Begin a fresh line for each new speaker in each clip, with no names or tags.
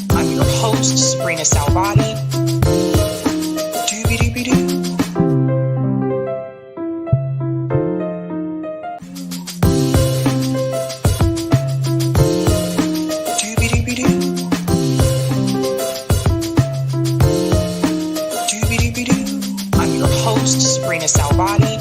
I'm your host, sabrinasalvati. I'm your host, sabrinasalvati.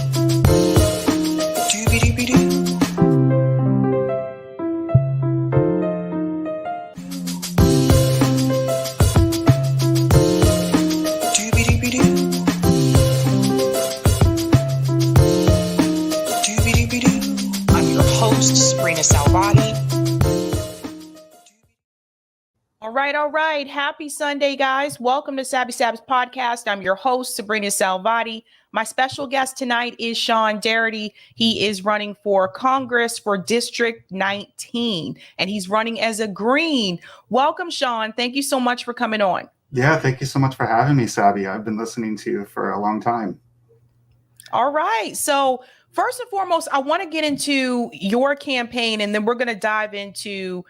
I'm your host, sabrinasalvati. All right. Happy Sunday, guys. Welcome to Sab's podcast. I'm your host, sabrinasalvati. My special guest tonight is Sean Darity. He is running for Congress for District 19, and he's running as a Green. Welcome, Sean. Thank you so much for coming on.
Yeah, thank you so much for having me, Sabby. I've been listening to you for a long time.
All right. So first and foremost, I want to get into your campaign, and then we're going to dive into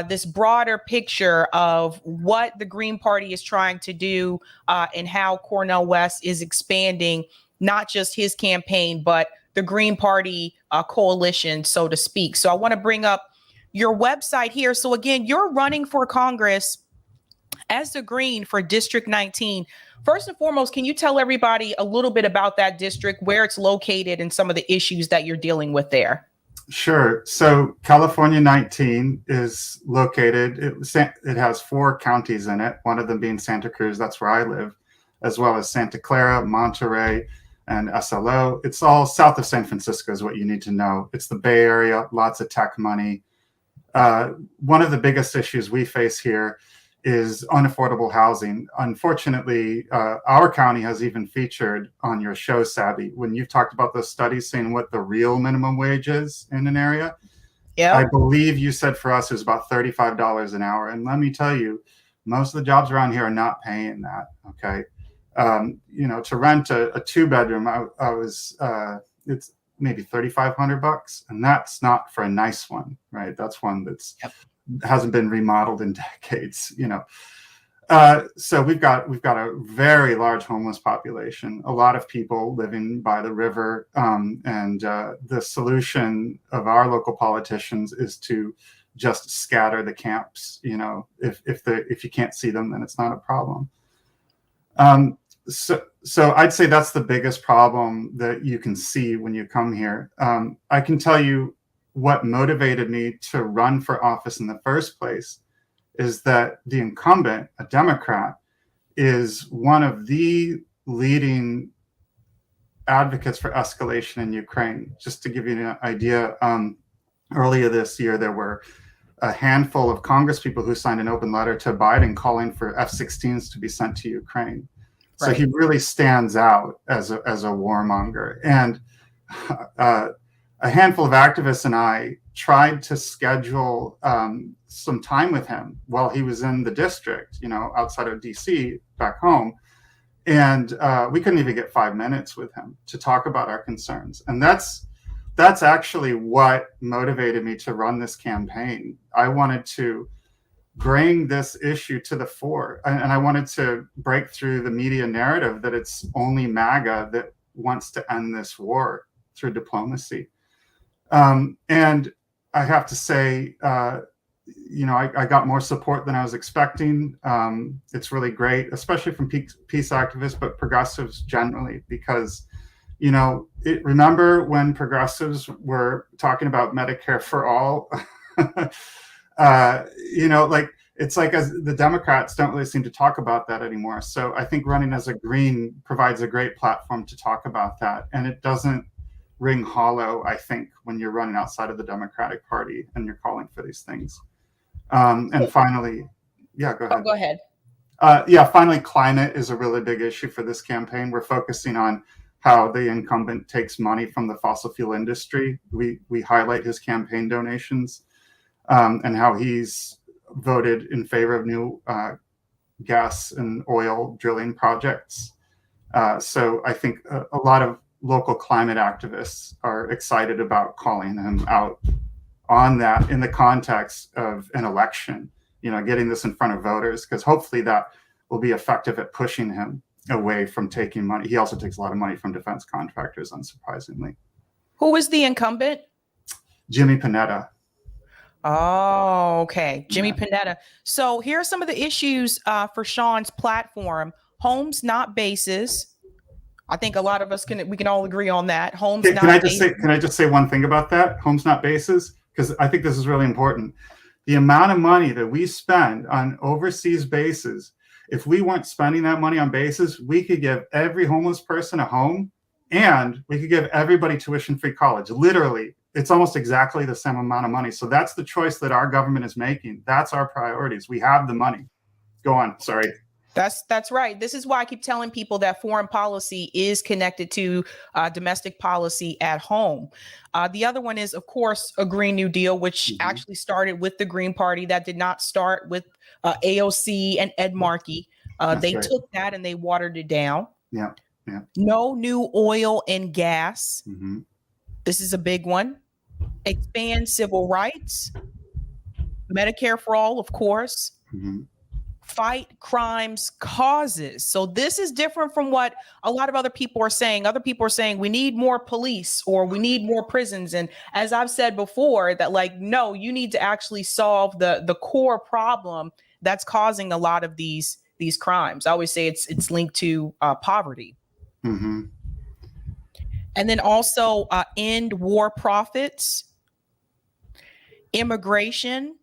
this broader picture of what the Green Party is trying to do and how Cornel West is expanding not just his campaign, but the Green Party coalition, so to speak. So I want to bring up your website here. So again, you're running for Congress as the Green for District 19. First and foremost, can you tell everybody a little bit about that district, where it's located, and some of the issues that you're dealing with there?
Sure. So California 19 is located, it has 4 counties in it, one of them being Santa Cruz, that's where I live, as well as Santa Clara, Monterey, and SLO. It's all south of San Francisco is what you need to know. It's the Bay Area, lots of tech money. One of the biggest issues we face here is unaffordable housing. Unfortunately, our county has even featured on your show, Sabby, when you've talked about those studies saying what the real minimum wage is in an area. Yeah, I believe you said for us it was about $35 an hour. And let me tell you, most of the jobs around here are not paying that. Okay. To rent a 2-bedroom, it's maybe $3,500, and that's not for a nice one, right? That's one that's hasn't been remodeled in decades, So we've got a very large homeless population, a lot of people living by the river, and the solution of our local politicians is to just scatter the camps. If you can't see them, then it's not a problem. So I'd say that's the biggest problem that you can see when you come here. I can tell you what motivated me to run for office in the first place is that the incumbent, a Democrat, is one of the leading advocates for escalation in Ukraine. Just to give you an idea, earlier this year, there were a handful of congresspeople who signed an open letter to Biden calling for F-16s to be sent to Ukraine. Right. So he really stands out as a warmonger. And a handful of activists and I tried to schedule some time with him while he was in the district, outside of DC, back home. And we couldn't even get 5 minutes with him to talk about our concerns. And that's actually what motivated me to run this campaign. I wanted to bring this issue to the fore, and I wanted to break through the media narrative that it's only MAGA that wants to end this war through diplomacy. And I have to say, I got more support than I was expecting. It's really great, especially from peace activists, but progressives generally, because, remember when progressives were talking about Medicare for all? It's like as the Democrats don't really seem to talk about that anymore. So I think running as a Green provides a great platform to talk about that. And it doesn't ring hollow, I think, when you're running outside of the Democratic Party and you're calling for these things. And finally, yeah, go ahead.
Oh, go ahead.
Finally, climate is a really big issue for this campaign. We're focusing on how the incumbent takes money from the fossil fuel industry. We highlight his campaign donations and how he's voted in favor of new gas and oil drilling projects. So I think a lot of local climate activists are excited about calling him out on that in the context of an election, getting this in front of voters, because hopefully that will be effective at pushing him away from taking money. He also takes a lot of money from defense contractors, unsurprisingly.
Who is the incumbent?
Jimmy Panetta.
Oh, okay. Jimmy Panetta. So here are some of the issues for Sean's platform. Homes, not bases. I think a lot of us we can all agree on that. Homes,
can
not bases.
Can I just say one thing about that? Homes, not bases, because I think this is really important. The amount of money that we spend on overseas bases, if we weren't spending that money on bases, we could give every homeless person a home, and we could give everybody tuition-free college. Literally, it's almost exactly the same amount of money. So that's the choice that our government is making. That's our priorities. We have the money. Go on. Sorry.
That's right. This is why I keep telling people that foreign policy is connected to domestic policy at home. The other one is, of course, a Green New Deal, which actually started with the Green Party. That did not start with AOC and Ed Markey. They took that and they watered it down.
Yeah.
No new oil and gas. This is a big one. Expand civil rights. Medicare for all, of course. Fight crimes causes. So this is different from what a lot of other people are saying. Other people are saying we need more police or we need more prisons. And as I've said before, that no, you need to actually solve the core problem that's causing a lot of these crimes. I always say it's linked to poverty. And then also end war profits, immigration,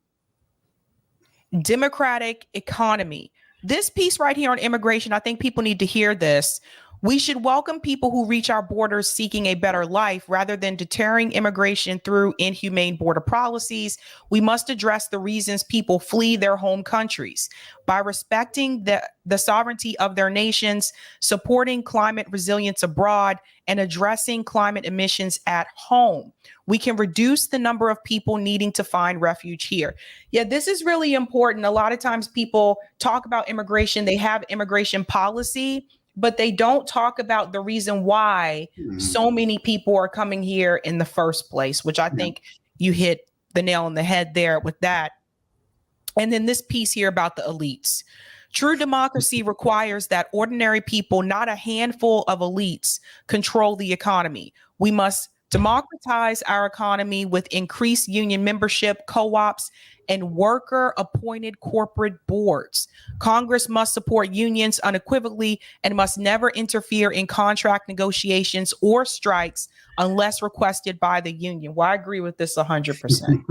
democratic economy. This piece right here on immigration, I think people need to hear this. We should welcome people who reach our borders seeking a better life rather than deterring immigration through inhumane border policies. We must address the reasons people flee their home countries by respecting the sovereignty of their nations, supporting climate resilience abroad, and addressing climate emissions at home. We can reduce the number of people needing to find refuge here. Yeah, this is really important. A lot of times people talk about immigration, they have immigration policy, but they don't talk about the reason why so many people are coming here in the first place, which I think you hit the nail on the head there with that. And then this piece here about the elites. True democracy requires that ordinary people, not a handful of elites, control the economy. We must democratize our economy with increased union membership, co-ops, and worker-appointed corporate boards. Congress must support unions unequivocally and must never interfere in contract negotiations or strikes unless requested by the union. Well, I agree with this 100%.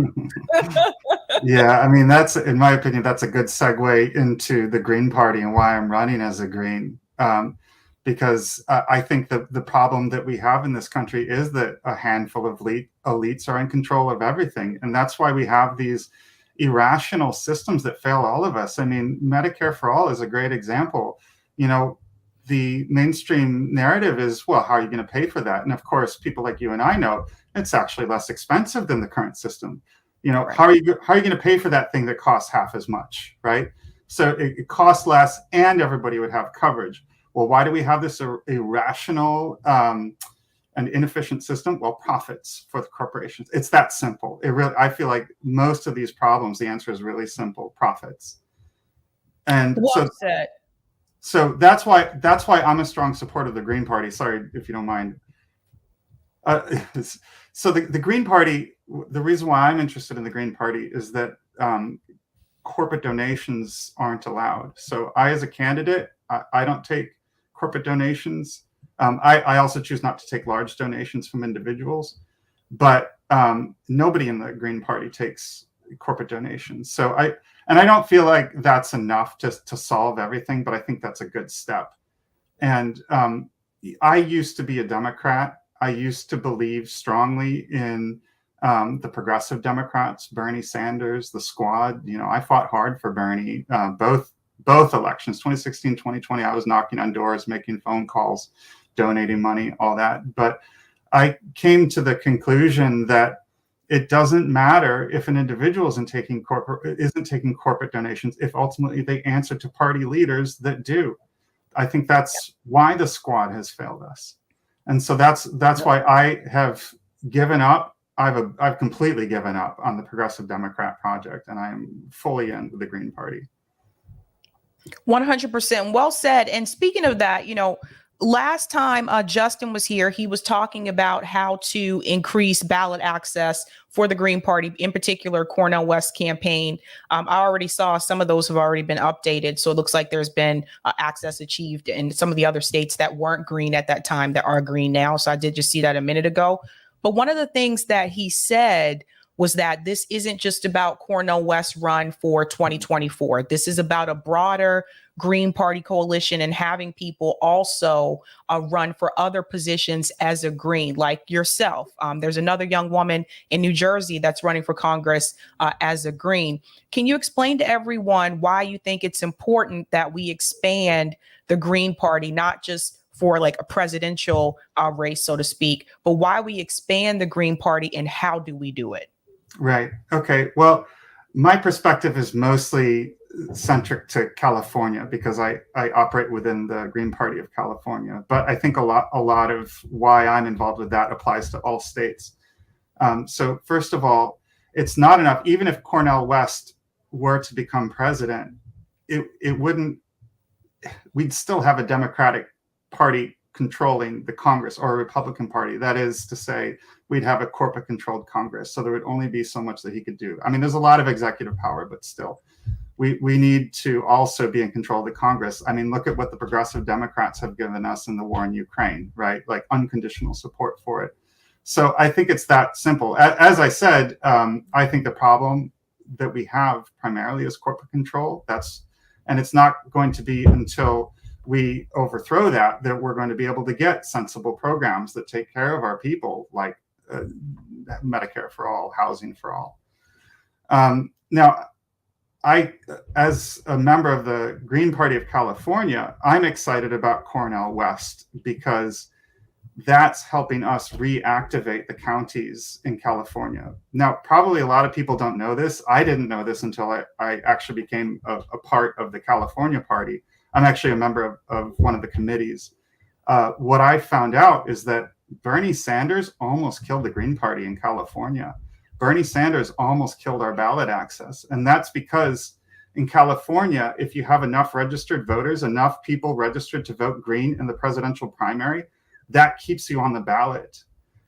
Yeah, I mean, that's, in my opinion, that's a good segue into the Green Party and why I'm running as a Green. Because I think the problem that we have in this country is that a handful of elites are in control of everything. And that's why we have these irrational systems that fail all of us. I mean, Medicare for all is a great example. The mainstream narrative is, well, how are you going to pay for that? And of course, people like you and I know it's actually less expensive than the current system. Right. How are you going to pay for that thing that costs half as much, right? So it costs less and everybody would have coverage. Well, why do we have this irrational and inefficient system? Well, profits for the corporations. It's that simple. I feel like most of these problems, the answer is really simple: profits. And so that's why I'm a strong supporter of the Green Party. Sorry if you don't mind. So the Green Party, the reason why I'm interested in the Green Party is that corporate donations aren't allowed. So I, as a candidate, I don't take corporate donations. I also choose not to take large donations from individuals, but nobody in the Green Party takes corporate donations. So I don't feel like that's enough to solve everything, but I think that's a good step. And I used to be a Democrat. I used to believe strongly in the progressive Democrats, Bernie Sanders, the squad. I fought hard for Bernie, both elections, 2016, 2020. I was knocking on doors, making phone calls, donating money, all that. But I came to the conclusion that it doesn't matter if an individual isn't taking corporate donations if ultimately they answer to party leaders that do. I think that's why the squad has failed us. And so that's why I have given up. I've completely given up on the Progressive Democrat project, and I am fully in with the Green Party.
100%. Well said. And speaking of that, last time Justin was here, he was talking about how to increase ballot access for the Green Party, in particular, Cornel West campaign. I already saw some of those have already been updated. So it looks like there's been access achieved in some of the other states that weren't green at that time that are green now. So I did just see that a minute ago. But one of the things that he said was that this isn't just about Cornel West's run for 2024. This is about a broader Green Party coalition and having people also run for other positions as a Green, like yourself. There's another young woman in New Jersey that's running for Congress as a Green. Can you explain to everyone why you think it's important that we expand the Green Party, not just for like a presidential race, so to speak, but why we expand the Green Party and how do we do it?
Right. Okay. Well, my perspective is mostly centric to California because I operate within the Green Party of California. But I think a lot of why I'm involved with that applies to all states. So first of all, it's not enough. Even if Cornel West were to become president, it wouldn't. We'd still have a Democratic Party controlling the Congress or a Republican Party. That is to say, we'd have a corporate controlled Congress. So there would only be so much that he could do. I mean, there's a lot of executive power, but still, we need to also be in control of the Congress. I mean, look at what the progressive Democrats have given us in the war in Ukraine, right? Like unconditional support for it. So I think it's that simple. As I said, I think the problem that we have primarily is corporate control. And it's not going to be until we overthrow that we're going to be able to get sensible programs that take care of our people, like Medicare for all, housing for all. Now, as a member of the Green Party of California, I'm excited about Cornel West because that's helping us reactivate the counties in California. Now, probably a lot of people don't know this. I didn't know this until I actually became a part of the California Party. I'm actually a member of one of the committees. What I found out is that Bernie Sanders almost killed the Green Party in California. Bernie Sanders almost killed our ballot access. And that's because in California, if you have enough registered voters, enough people registered to vote Green in the presidential primary, that keeps you on the ballot.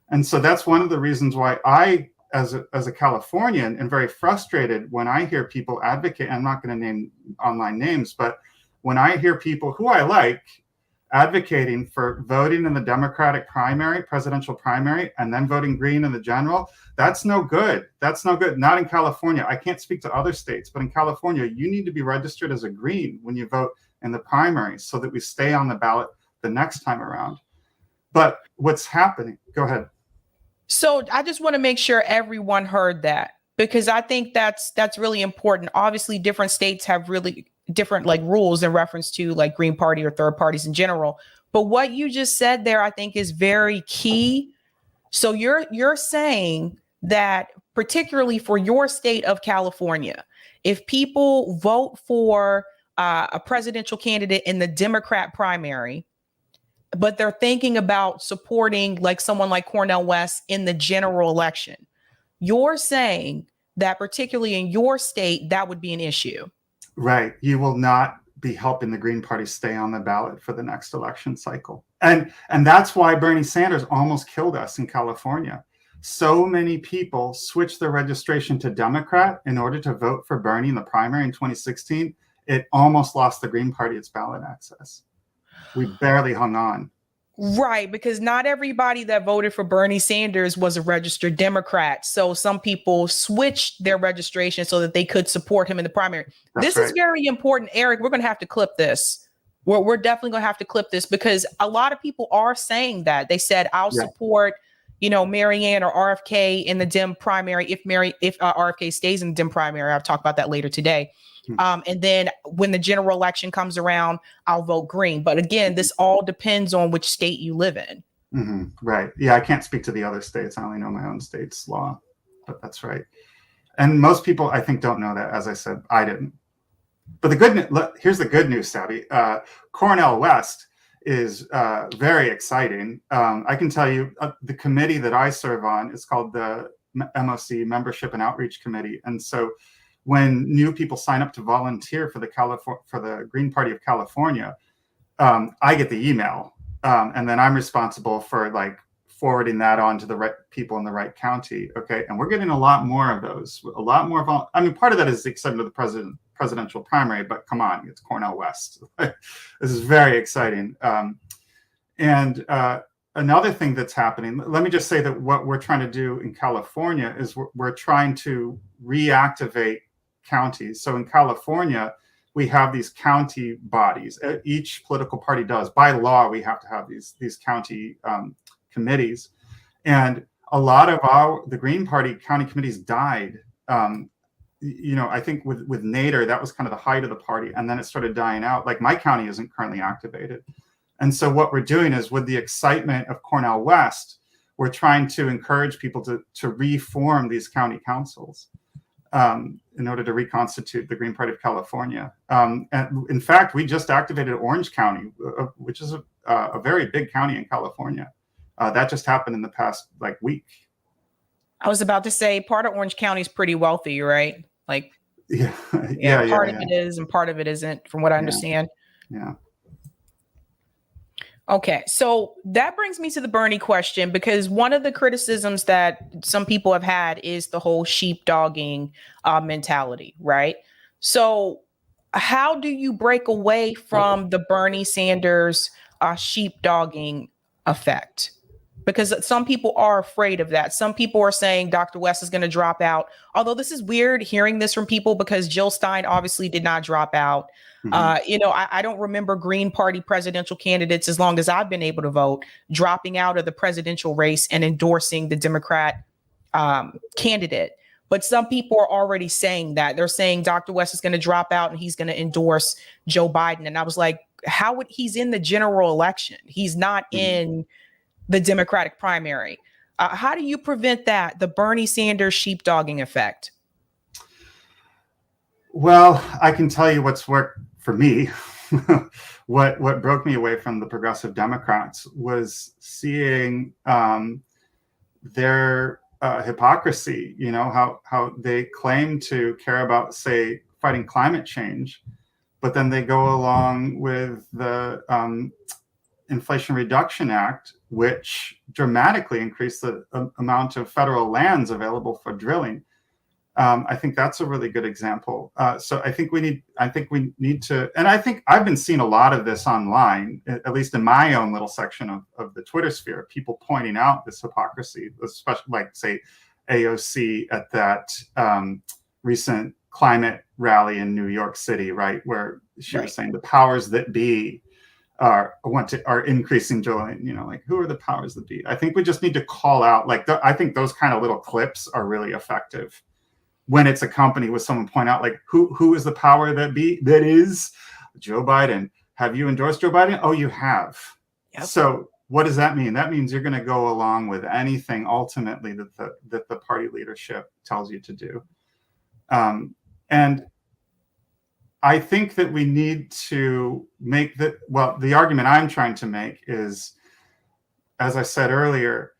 And so that's one of the reasons why I, as a Californian, am very frustrated when I hear people advocate. I'm not going to name online names, but when I hear people who I like advocating for voting in the Democratic primary, presidential primary, and then voting Green in the general, that's no good. That's no good. Not in California. I can't speak to other states, but in California, you need to be registered as a Green when you vote in the primary so that we stay on the ballot the next time around. But what's happening? Go ahead.
So I just want to make sure everyone heard that, because I think that's really important. Obviously, different states have really different like rules in reference to like Green Party or third parties in general. But what you just said there, I think is very key. So you're saying that particularly for your state of California, if people vote for a presidential candidate in the Democrat primary, but they're thinking about supporting like someone like Cornel West in the general election, you're saying that particularly in your state, that would be an issue.
Right. You will not be helping the Green Party stay on the ballot for the next election cycle. And that's why Bernie Sanders almost killed us in California. So many people switched their registration to Democrat in order to vote for Bernie in the primary in 2016. It almost lost the Green Party its ballot access. We barely hung on.
Right, because not everybody that voted for Bernie Sanders was a registered Democrat. So some people switched their registration so that they could support him in the primary. This is very important, Eric. We're going to have to clip this. We're definitely going to have to clip this, because a lot of people are saying that. They said, I'll support, Marianne or RFK in the Dem primary if RFK stays in the Dem primary. I'll talk about that later today. And then when the general election comes around, I'll vote green. But again, this all depends on which state you live in.
Right. Yeah, I can't speak to the other states. I only know my own state's law, but that's right. And most people, I think, don't know that. As I said, I didn't. But here's the good news, Sabby. Cornel West is very exciting. I can tell you the committee that I serve on is called the MOC, Membership and Outreach Committee. And so when new people sign up to volunteer for the Green Party of California, I get the email. And then I'm responsible for forwarding that on to the right people in the right county. Okay. And we're getting a lot more of those, a lot more. Part of that is the excitement of the presidential primary, but come on, it's Cornel West. This is very exciting. And another thing that's happening, let me just say that what we're trying to do in California is we're trying to reactivate counties. So in California, we have these county bodies. Each political party does. By law, we have to have these county committees. And a lot of the Green Party county committees died. I think with Nader, that was kind of the height of the party. And then it started dying out. Like my county isn't currently activated. And so what we're doing is, with the excitement of Cornel West, we're trying to encourage people to reform these county councils in order to reconstitute the Green Party of California. And in fact, we just activated Orange County, which is a very big county in California. That just happened in the past week.
I was about to say, part of Orange County is pretty wealthy, right? Part of it is and part of it isn't, from what I understand.
Yeah.
Okay, so that brings me to the Bernie question, because one of the criticisms that some people have had is the whole sheepdogging mentality, right? So how do you break away from the Bernie Sanders sheepdogging effect? Because some people are afraid of that. Some people are saying Dr. West is going to drop out. Although this is weird hearing this from people, because Jill Stein obviously did not drop out. I don't remember Green Party presidential candidates, as long as I've been able to vote, dropping out of the presidential race and endorsing the Democrat candidate. But some people are already saying that. They're saying Dr. West is going to drop out and he's going to endorse Joe Biden. And I was like, he's in the general election? He's not in the Democratic primary. How do you prevent that, the Bernie Sanders sheepdogging effect?
Well, I can tell you what's worked for me. What broke me away from the progressive Democrats was seeing their hypocrisy. How they claim to care about, say, fighting climate change, but then they go along with the Inflation Reduction Act, which dramatically increased the amount of federal lands available for drilling. I think that's a really good example. So I think we need to, and I think I've been seeing a lot of this online, at least in my own little section of the Twitter sphere, people pointing out this hypocrisy, especially say AOC at that recent climate rally in New York City, right, where she was saying the powers that be are increasing drilling. Who are the powers that be? I think we just need to call out, I think those kind of little clips are really effective when it's accompanied with someone point out, who is the power that be? That is Joe Biden. Have you endorsed Joe Biden? Oh, you have. Yep. So what does that mean? That means you're going to go along with anything ultimately that the party leadership tells you to do. And I think that we need to make the argument I'm trying to make is, as I said earlier,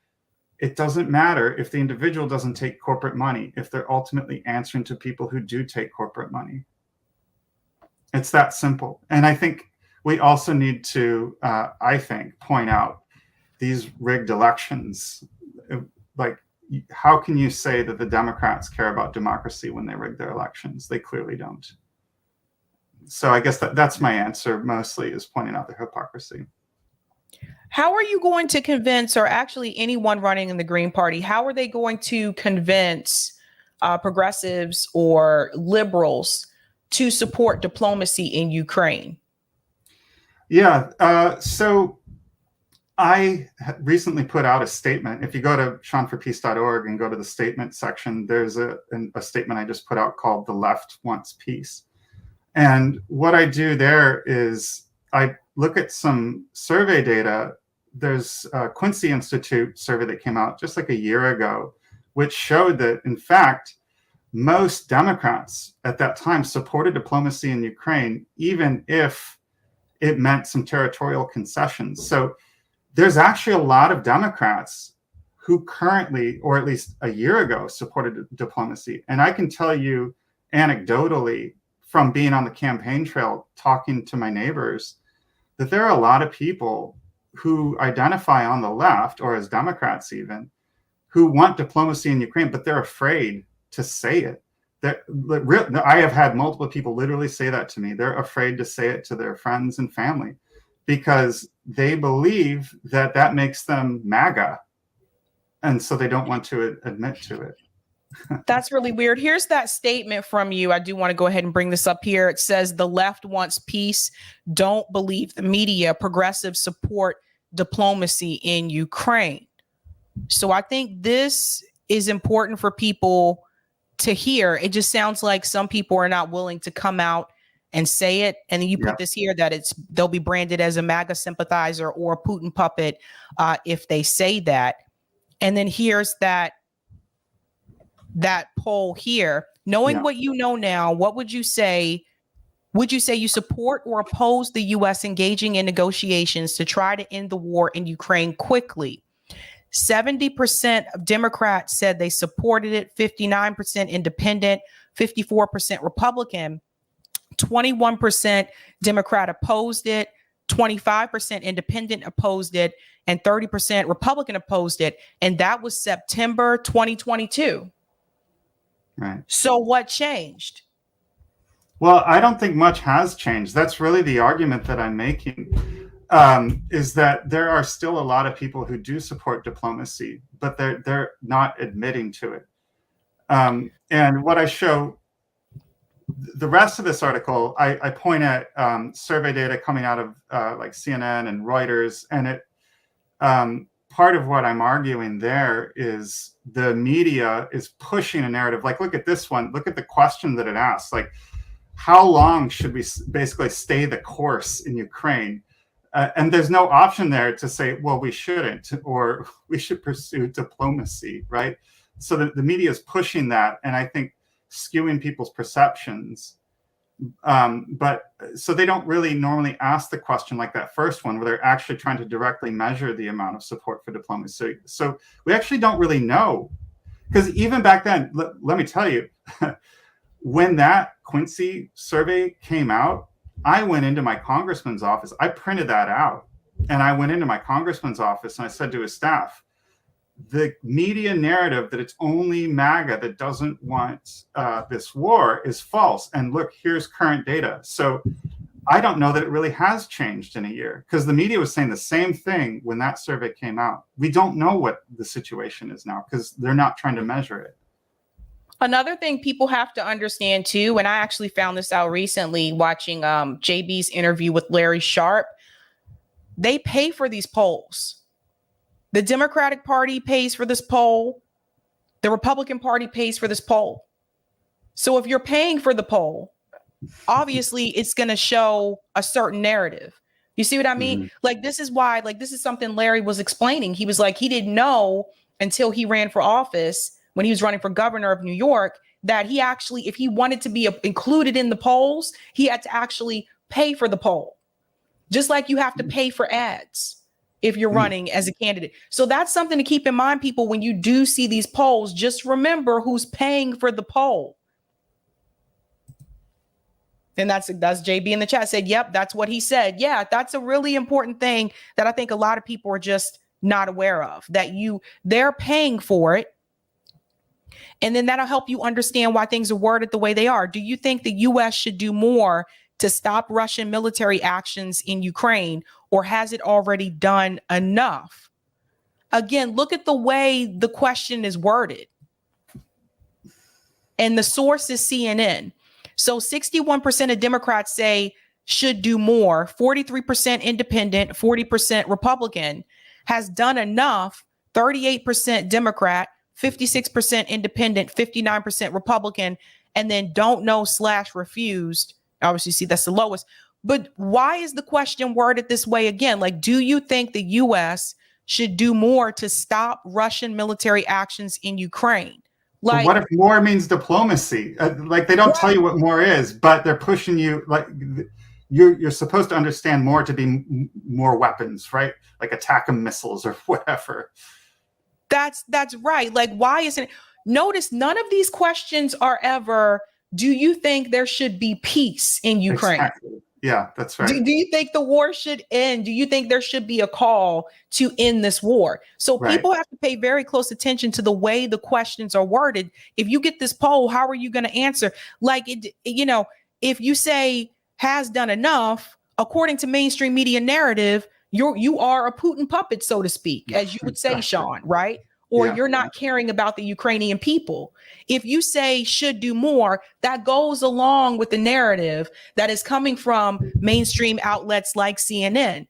it doesn't matter if the individual doesn't take corporate money, if they're ultimately answering to people who do take corporate money. It's that simple. And I think we also need to, point out these rigged elections. How can you say that the Democrats care about democracy when they rig their elections? They clearly don't. So I guess that's my answer, mostly, is pointing out the hypocrisy.
How are you going to convince, or actually anyone running in the Green Party, how are they going to convince progressives or liberals to support diplomacy in Ukraine?
Yeah. So I recently put out a statement. If you go to seanforpeace.org and go to the statement section, there's a statement I just put out called "The Left Wants Peace." And what I do there is I look at some survey data. There's a Quincy Institute survey that came out just like a year ago, which showed that, in fact, most Democrats at that time supported diplomacy in Ukraine, even if it meant some territorial concessions. So there's actually a lot of Democrats who currently, or at least a year ago, supported diplomacy. And I can tell you anecdotally from being on the campaign trail, talking to my neighbors, that there are a lot of people who identify on the left, or as Democrats even, who want diplomacy in Ukraine, but they're afraid to say it. I have had multiple people literally say that to me. They're afraid to say it to their friends and family because they believe that that makes them MAGA. And so they don't want to admit to it.
That's really weird. Here's that statement from you. I do want to go ahead and bring this up here. It says the left wants peace. Don't believe the media. Progressives support diplomacy in Ukraine. So I think this is important for people to hear. It just sounds like some people are not willing to come out and say it. And then you put this here that they'll be branded as a MAGA sympathizer or a Putin puppet if they say that. And then here's that poll here. Knowing what you know now, what would you say? Would you say you support or oppose the U.S. engaging in negotiations to try to end the war in Ukraine quickly? 70% of Democrats said they supported it, 59% independent, 54% Republican, 21% Democrat opposed it, 25% independent opposed it, and 30% Republican opposed it. And that was September 2022.
Right.
So what changed?
Well, I don't think much has changed. That's really the argument that I'm making, is that there are still a lot of people who do support diplomacy, but they're not admitting to it. And what I show, the rest of this article, I point at survey data coming out of like CNN and Reuters, and it part of what I'm arguing there is the media is pushing a narrative. Like, look at this one. Look at the question that it asks. Like, how long should we basically stay the course in Ukraine? And there's no option there to say, well, we shouldn't, or we should pursue diplomacy, right? So the media is pushing that, and I think skewing people's perceptions. But so they don't really normally ask the question like that first one, where they're actually trying to directly measure the amount of support for diplomacy. So we actually don't really know, because even back then, let me tell you, when that Quincy survey came out, I went into my congressman's office. I printed that out, and I went into my congressman's office and I said to his staff, the media narrative that it's only MAGA that doesn't want this war is false. And look, here's current data. So I don't know that it really has changed in a year, because the media was saying the same thing when that survey came out. We don't know what the situation is now because they're not trying to measure it.
Another thing people have to understand too, and I actually found this out recently watching JB's interview with Larry Sharp, they pay for these polls. The Democratic Party pays for this poll. The Republican Party pays for this poll. So if you're paying for the poll, obviously it's going to show a certain narrative. You see what I mean? Mm-hmm. Like, this is why, like, this is something Larry was explaining. He was like, he didn't know until he ran for office, when he was running for governor of New York, that he actually, if he wanted to be included in the polls, he had to actually pay for the poll. Just like you have to pay for ads if you're running as a candidate. So that's something to keep in mind, people. When you do see these polls, just remember who's paying for the poll. And that's JB in the chat said, yep, that's what he said. Yeah, that's a really important thing that I think a lot of people are just not aware of, that they're paying for it. And then that'll help you understand why things are worded the way they are. Do you think the U.S. should do more to stop Russian military actions in Ukraine, or has it already done enough? Again, look at the way the question is worded. And the source is CNN. So 61% of Democrats say should do more, 43% independent, 40% Republican, has done enough, 38% Democrat, 56% independent, 59% Republican, and then don't know / refused. Obviously, see, that's the lowest. But why is the question worded this way again? Like, do you think the U.S. should do more to stop Russian military actions in Ukraine?
Like, what if more means diplomacy? Like, they don't tell you what more is, but they're pushing you. Like, you're supposed to understand more to be more weapons, right? Like ATACMS missiles or whatever.
That's right. Like, why isn't it? Notice none of these questions are ever, do you think there should be peace in Ukraine?
Exactly. Yeah, that's right.
Do you think the war should end? Do you think there should be a call to end this war? So people have to pay very close attention to the way the questions are worded. If you get this poll, how are you going to answer? Like, if you say has done enough, according to mainstream media narrative, you are a Putin puppet, so to speak, as you would say, Sean, right? Or you're not caring about the Ukrainian people. If you say should do more, that goes along with the narrative that is coming from mainstream outlets like CNN.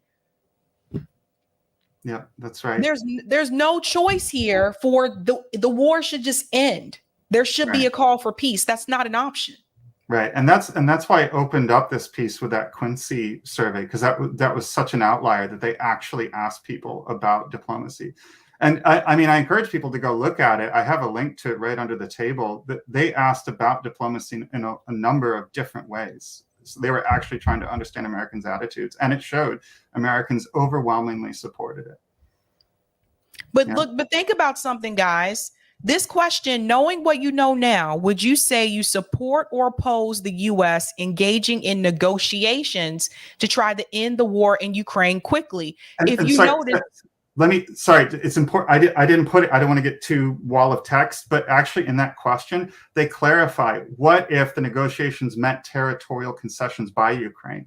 Yeah, that's right.
There's no choice here for the war should just end. There should be a call for peace. That's not an option.
Right, and that's why I opened up this piece with that Quincy survey, because that was such an outlier that they actually asked people about diplomacy. And I mean, I encourage people to go look at it. I have a link to it right under the table. That they asked about diplomacy in a number of different ways. So they were actually trying to understand Americans' attitudes, and it showed Americans overwhelmingly supported it.
But but think about something, guys. This question, knowing what you know now, would you say you support or oppose the U.S. engaging in negotiations to try to end the war in Ukraine quickly?
It's important. I didn't put it. I don't want to get too wall of text, but actually in that question, they clarify what if the negotiations meant territorial concessions by Ukraine.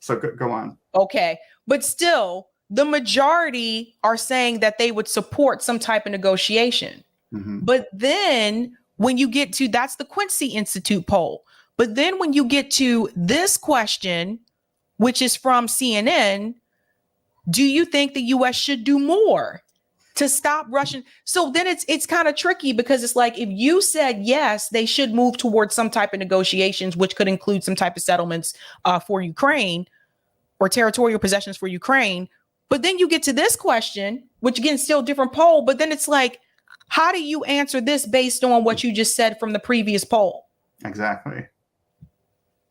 So go on.
Okay. But still, the majority are saying that they would support some type of negotiation. Mm-hmm. But then when you get to, that's the Quincy Institute poll. But then when you get to this question, which is from CNN, do you think the U.S. should do more to stop Russian? So then it's kind of tricky, because it's like, if you said yes, they should move towards some type of negotiations, which could include some type of settlements for Ukraine or territorial possessions for Ukraine. But then you get to this question, which again, still different poll. But then it's like, how do you answer this based on what you just said from the previous poll?
Exactly.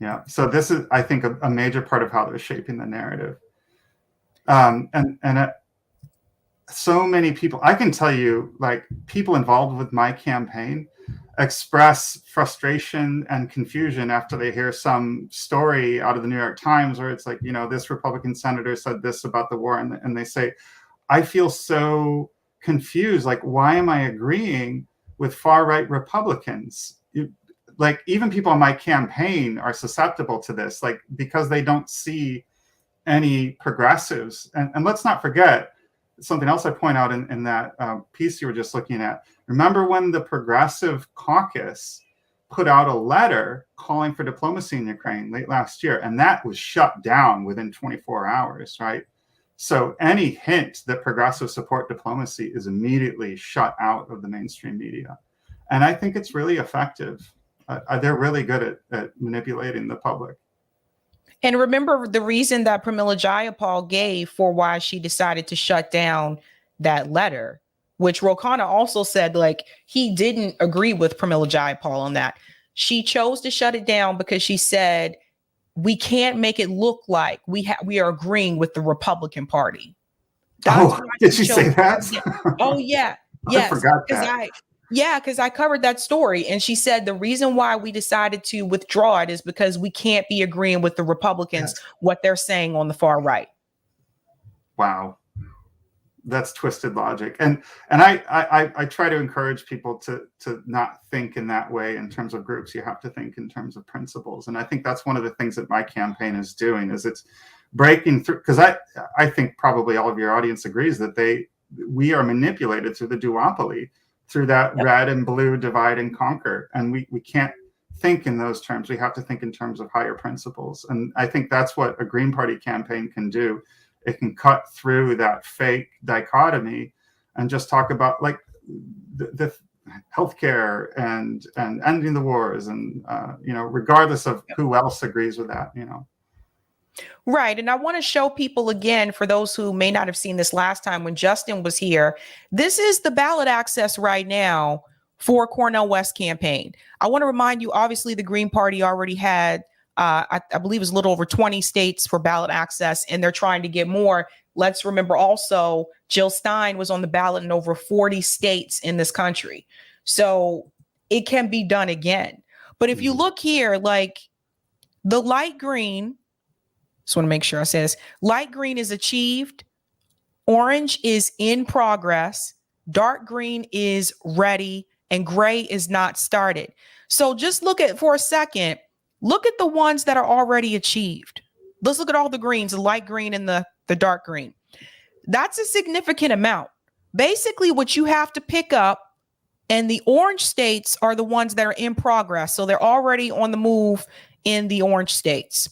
Yeah. So this is, I think, a major part of how they're shaping the narrative. So many people, I can tell you, like, people involved with my campaign express frustration and confusion after they hear some story out of the New York Times where it's like, this Republican senator said this about the war, and they say, I feel so confused. Like, why am I agreeing with far-right Republicans? Like, even people on my campaign are susceptible to this, like, because they don't see any progressives. And let's not forget something else I point out in that piece you were just looking at. Remember when the Progressive Caucus put out a letter calling for diplomacy in Ukraine late last year, and that was shut down within 24 hours, right? So any hint that progressives support diplomacy is immediately shut out of the mainstream media. And I think it's really effective. They're really good at manipulating the public.
And remember the reason that Pramila Jayapal gave for why she decided to shut down that letter, which Ro Khanna also said, like, he didn't agree with Pramila Jayapal on that. She chose to shut it down because she said, we can't make it look like we are agreeing with the Republican Party.
Did she say that?
Oh, yeah. Yes.
I forgot that.
Because I covered that story, and she said the reason why we decided to withdraw it is because we can't be agreeing with the Republicans, what they're saying on the far right.
Wow. That's twisted logic. And I try to encourage people to not think in that way in terms of groups. You have to think in terms of principles. And I think that's one of the things that my campaign is doing, is it's breaking through, because I think probably all of your audience agrees that we are manipulated through the duopoly, through that red and blue divide and conquer. And we can't think in those terms. We have to think in terms of higher principles. And I think that's what a Green Party campaign can do. It can cut through that fake dichotomy and just talk about like the healthcare and ending the wars and, regardless of who else agrees with that,
Right. And I want to show people again, for those who may not have seen this last time when Justin was here, this is the ballot access right now for Cornel West campaign. I want to remind you, obviously, the Green Party already had, I believe it was a little over 20 states for ballot access, and they're trying to get more. Let's remember also, Jill Stein was on the ballot in over 40 states in this country. So it can be done again. But if you look here, like the light green, just want to make sure I say this, light green is achieved, orange is in progress, dark green is ready, and gray is not started. So just look at, for a second, look at the ones that are already achieved. Let's look at all the greens, the light green and the dark green. That's a significant amount. Basically, what you have to pick up, and the orange states are the ones that are in progress. So they're already on the move in the orange states.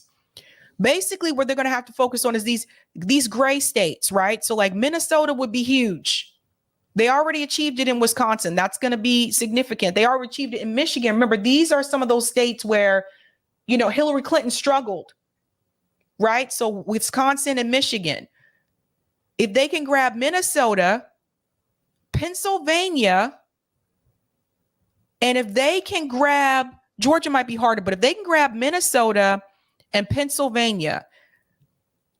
Basically, what they're going to have to focus on is these gray states, right? So like Minnesota would be huge. They already achieved it in Wisconsin. That's going to be significant. They already achieved it in Michigan. Remember, these are some of those states where, Hillary Clinton struggled, right? So Wisconsin and Michigan. If they can grab Minnesota, Pennsylvania, and if they can grab, Georgia might be harder, but if they can grab Minnesota and Pennsylvania,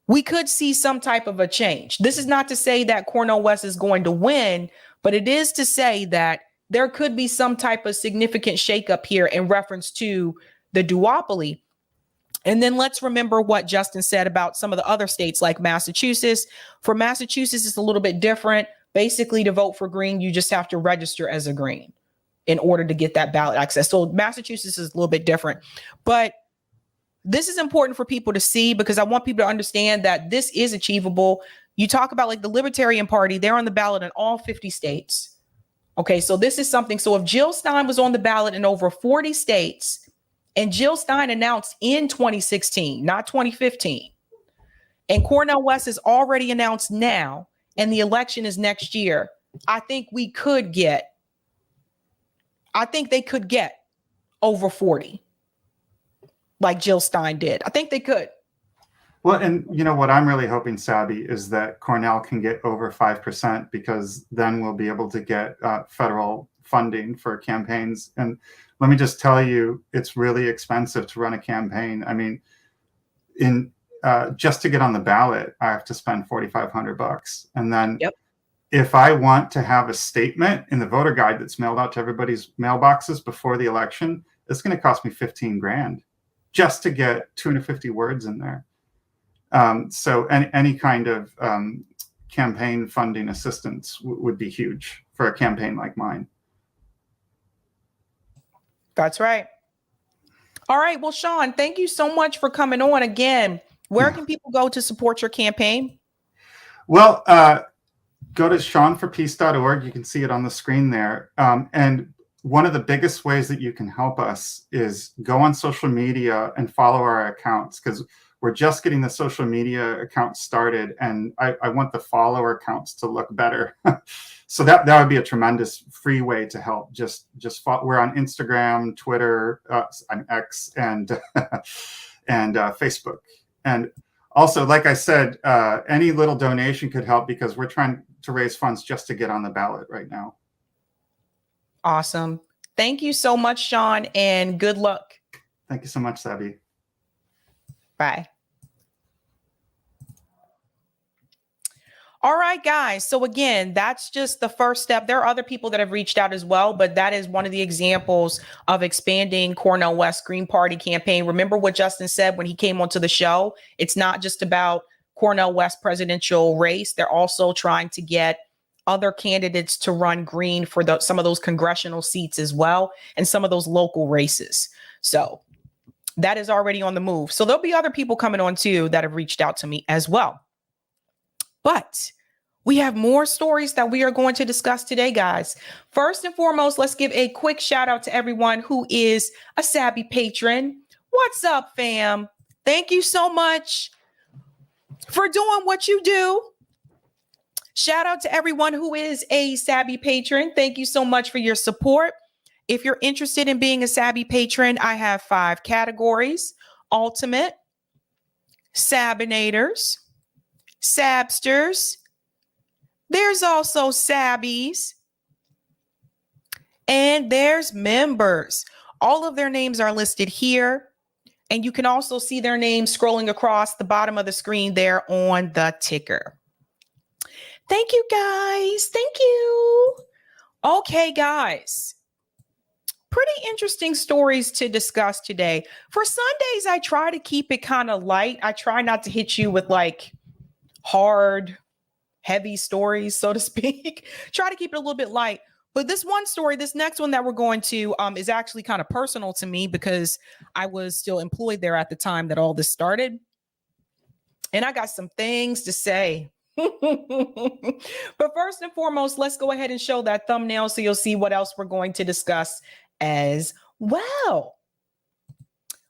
we could see some type of a change. This is not to say that Cornel West is going to win, but it is to say that there could be some type of significant shakeup here in reference to the duopoly. And then let's remember what Justin said about some of the other states like Massachusetts. For Massachusetts, it's a little bit different. Basically, to vote for green, you just have to register as a green in order to get that ballot access. So Massachusetts is a little bit different. But this is important for people to see, because I want people to understand that this is achievable. You talk about like the Libertarian Party, they're on the ballot in all 50 states. Okay, so this is something. So if Jill Stein was on the ballot in over 40 states, and Jill Stein announced in 2016, not 2015, and Cornel West is already announced now, and the election is next year, I think they could get over 40. Like Jill Stein did. I think they could.
Well, and what I'm really hoping, Sabby, is that Cornell can get over 5%, because then we'll be able to get federal funding for campaigns. And let me just tell you, it's really expensive to run a campaign. I mean, just to get on the ballot, I have to spend $4,500. And then if I want to have a statement in the voter guide that's mailed out to everybody's mailboxes before the election, it's going to cost me $15,000. Just to get 250 words in there. So any kind of campaign funding assistance would be huge for a campaign like mine.
That's right. All right. Well, Sean, thank you so much for coming on again. Where can people go to support your campaign? Well,
go to seanforpeace.org. You can see it on the screen there. And one of the biggest ways that you can help us is go on social media and follow our accounts, because we're just getting the social media accounts started, and I want the follower counts to look better. So that would be a tremendous free way to help. Just we're on Instagram, Twitter, X, and and Facebook. And also, like I said, any little donation could help, because we're trying to raise funds just to get on the ballot right now.
Awesome. Thank you so much, Sean, and good luck.
Thank you so much, Sabby.
Bye. All right, guys. So again, that's just the first step. There are other people that have reached out as well, but that is one of the examples of expanding Cornel West Green Party campaign. Remember what Justin said when he came onto the show. It's not just about Cornel West presidential race. They're also trying to get other candidates to run green for some of those congressional seats as well, and some of those local races. So that is already on the move. So there'll be other people coming on too that have reached out to me as well. But We have more stories that we are going to discuss today, guys. First and foremost, let's give a quick shout out to everyone who is a Sabby patron. What's up, fam? Thank you so much for doing what you do. Shout out to everyone who is a Sabby patron. Thank you so much for your support. If you're interested in being a Sabby patron, I have 5 categories: Ultimate, Sabinators, Sabsters. There's also Sabbies, and there's members. All of their names are listed here, and you can also see their names scrolling across the bottom of the screen there on the ticker. Thank you, guys. Thank you. Okay, guys. Pretty interesting stories to discuss today. For Sundays, I try to keep it kind of light. I try not to hit you with like hard, heavy stories, so to speak. Try to keep it a little bit light. But this one story, this next one that we're going to is actually kind of personal to me because I was still employed there at the time that all this started. And I got some things to say. But first and foremost, let's go ahead and show that thumbnail so you'll see what else we're going to discuss as well.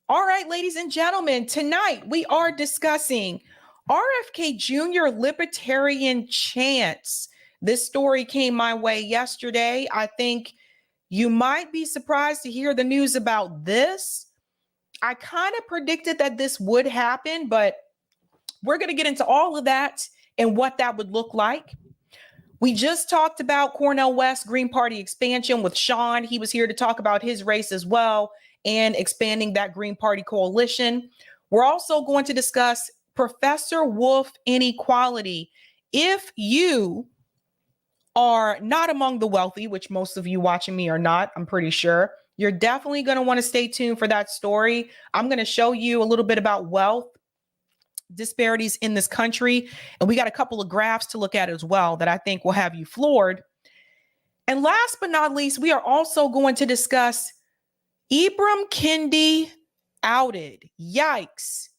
All right, ladies and gentlemen, tonight we are discussing RFK Jr. Libertarian chants. This story came my way yesterday. I think you might be surprised to hear the news about this. I kind of predicted that this would happen, but we're going to get into all of that and what that would look like. We just talked about Cornel West Green Party expansion with Sean. He was here to talk about his race as well and expanding that Green Party coalition. We're also going to discuss Professor Wolff inequality. If you are not among the wealthy, which most of you watching me are not, I'm pretty sure, you're definitely going to want to stay tuned for that story. I'm going to show you a little bit about wealth disparities in this country. And we got a couple of graphs to look at as well that I think will have you floored. And last but not least, we are also going to discuss Ibram Kendi outed. Yikes.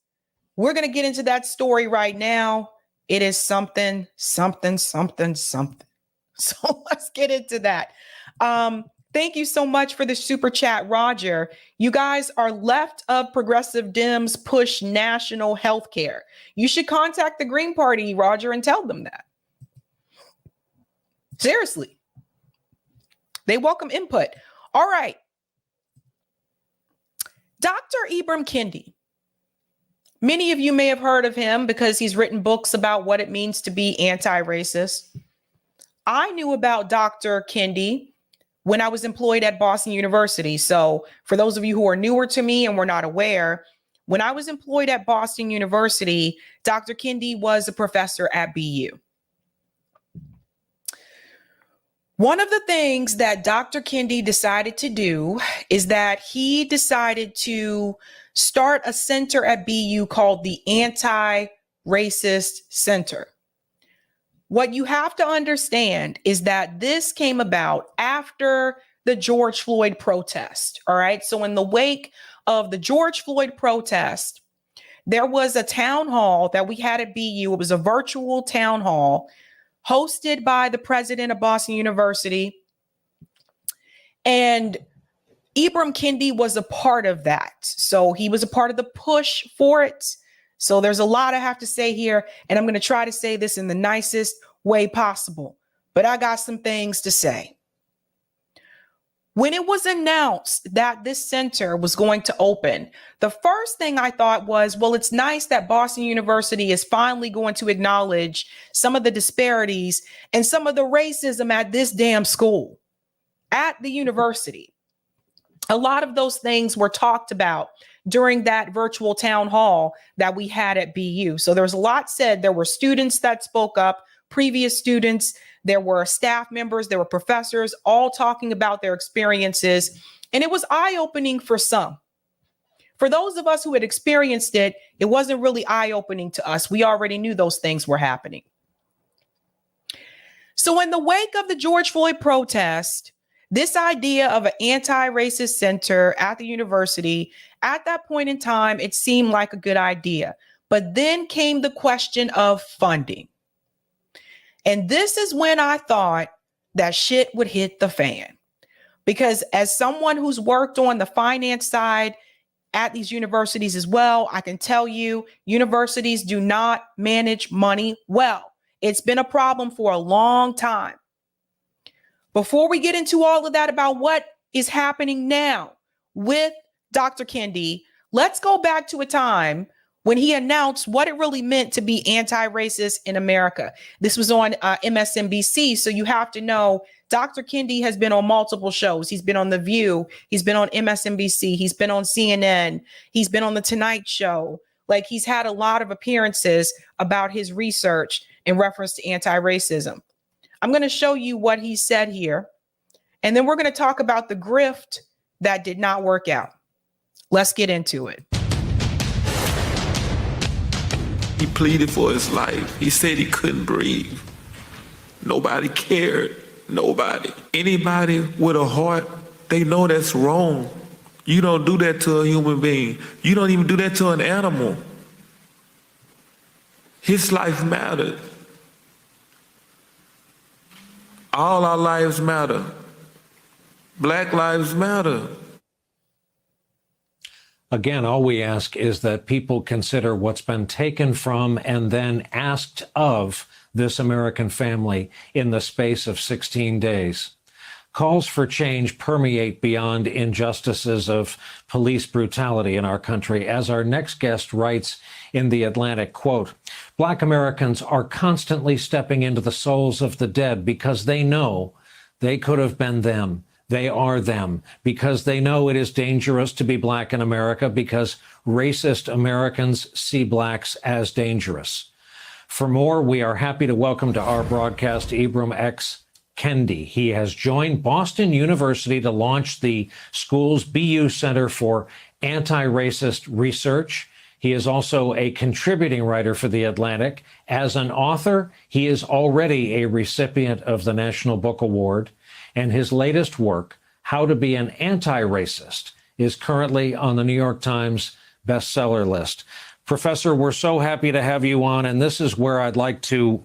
We're going to get into that story right now. It is something. So let's get into that. Thank you so much for the super chat, Roger. You guys are left of progressive Dems push national health care. You should contact the Green Party, Roger, and tell them that. Seriously. They welcome input. All right. Dr. Ibram Kendi. Many of you may have heard of him because he's written books about what it means to be anti-racist. I knew about Dr. Kendi when I was employed at Boston University. So for those of you who are newer to me and were not aware, when I was employed at Boston University, Dr. Kendi was a professor at BU. One of the things that Dr. Kendi decided to do is that he decided to start a center at BU called the Anti-Racist Center. What you have to understand is that this came about after the George Floyd protest. All right. So in the wake of the George Floyd protest, there was a town hall that we had at BU. It was a virtual town hall hosted by the president of Boston University. And Ibram Kendi was a part of that. So he was a part of the push for it. So there's a lot I have to say here, and I'm going to try to say this in the nicest way possible, but I got some things to say. When it was announced that this center was going to open, the first thing I thought was, well, it's nice that Boston University is finally going to acknowledge some of the disparities and some of the racism at this damn school, at the university. A lot of those things were talked about during that virtual town hall that we had at BU. So there was a lot said. There were students that spoke up, previous students, there were staff members, there were professors, all talking about their experiences. And it was eye-opening for some. For those of us who had experienced it, it wasn't really eye-opening to us. We already knew those things were happening. So in the wake of the George Floyd protest, this idea of an anti-racist center at the university, at that point in time, it seemed like a good idea. But then came the question of funding. And this is when I thought that shit would hit the fan. Because as someone who's worked on the finance side at these universities as well, I can tell you universities do not manage money well. It's been a problem for a long time. Before we get into all of that about what is happening now with Dr. Kendi, let's go back to a time when he announced what it really meant to be anti-racist in America. This was on MSNBC. So you have to know Dr. Kendi has been on multiple shows. He's been on The View. He's been on MSNBC. He's been on CNN. He's been on The Tonight Show. Like, he's had a lot of appearances about his research in reference to anti-racism. I'm going to show you what he said here. And then we're going to talk about the grift that did not work out. Let's get into it.
He pleaded for his life. He said he couldn't breathe. Nobody cared. Nobody. Anybody with a heart, they know that's wrong. You don't do that to a human being. You don't even do that to an animal. His life mattered. All our lives matter. Black lives matter.
Again, all we ask is that people consider what's been taken from and then asked of this American family in the space of 16 days. Calls for change permeate beyond injustices of police brutality in our country. As our next guest writes in The Atlantic, quote, Black Americans are constantly stepping into the souls of the dead because they know they could have been them. They are them, because they know it is dangerous to be Black in America, because racist Americans see Blacks as dangerous. For more, we are happy to welcome to our broadcast Ibram X. Kendi. He has joined Boston University to launch the school's BU Center for Anti-Racist Research. He is also a contributing writer for The Atlantic. As an author, he is already a recipient of the National Book Award. And his latest work, How to Be an Anti-Racist, is currently on the New York Times bestseller list. Professor, we're so happy to have you on, and this is where I'd like to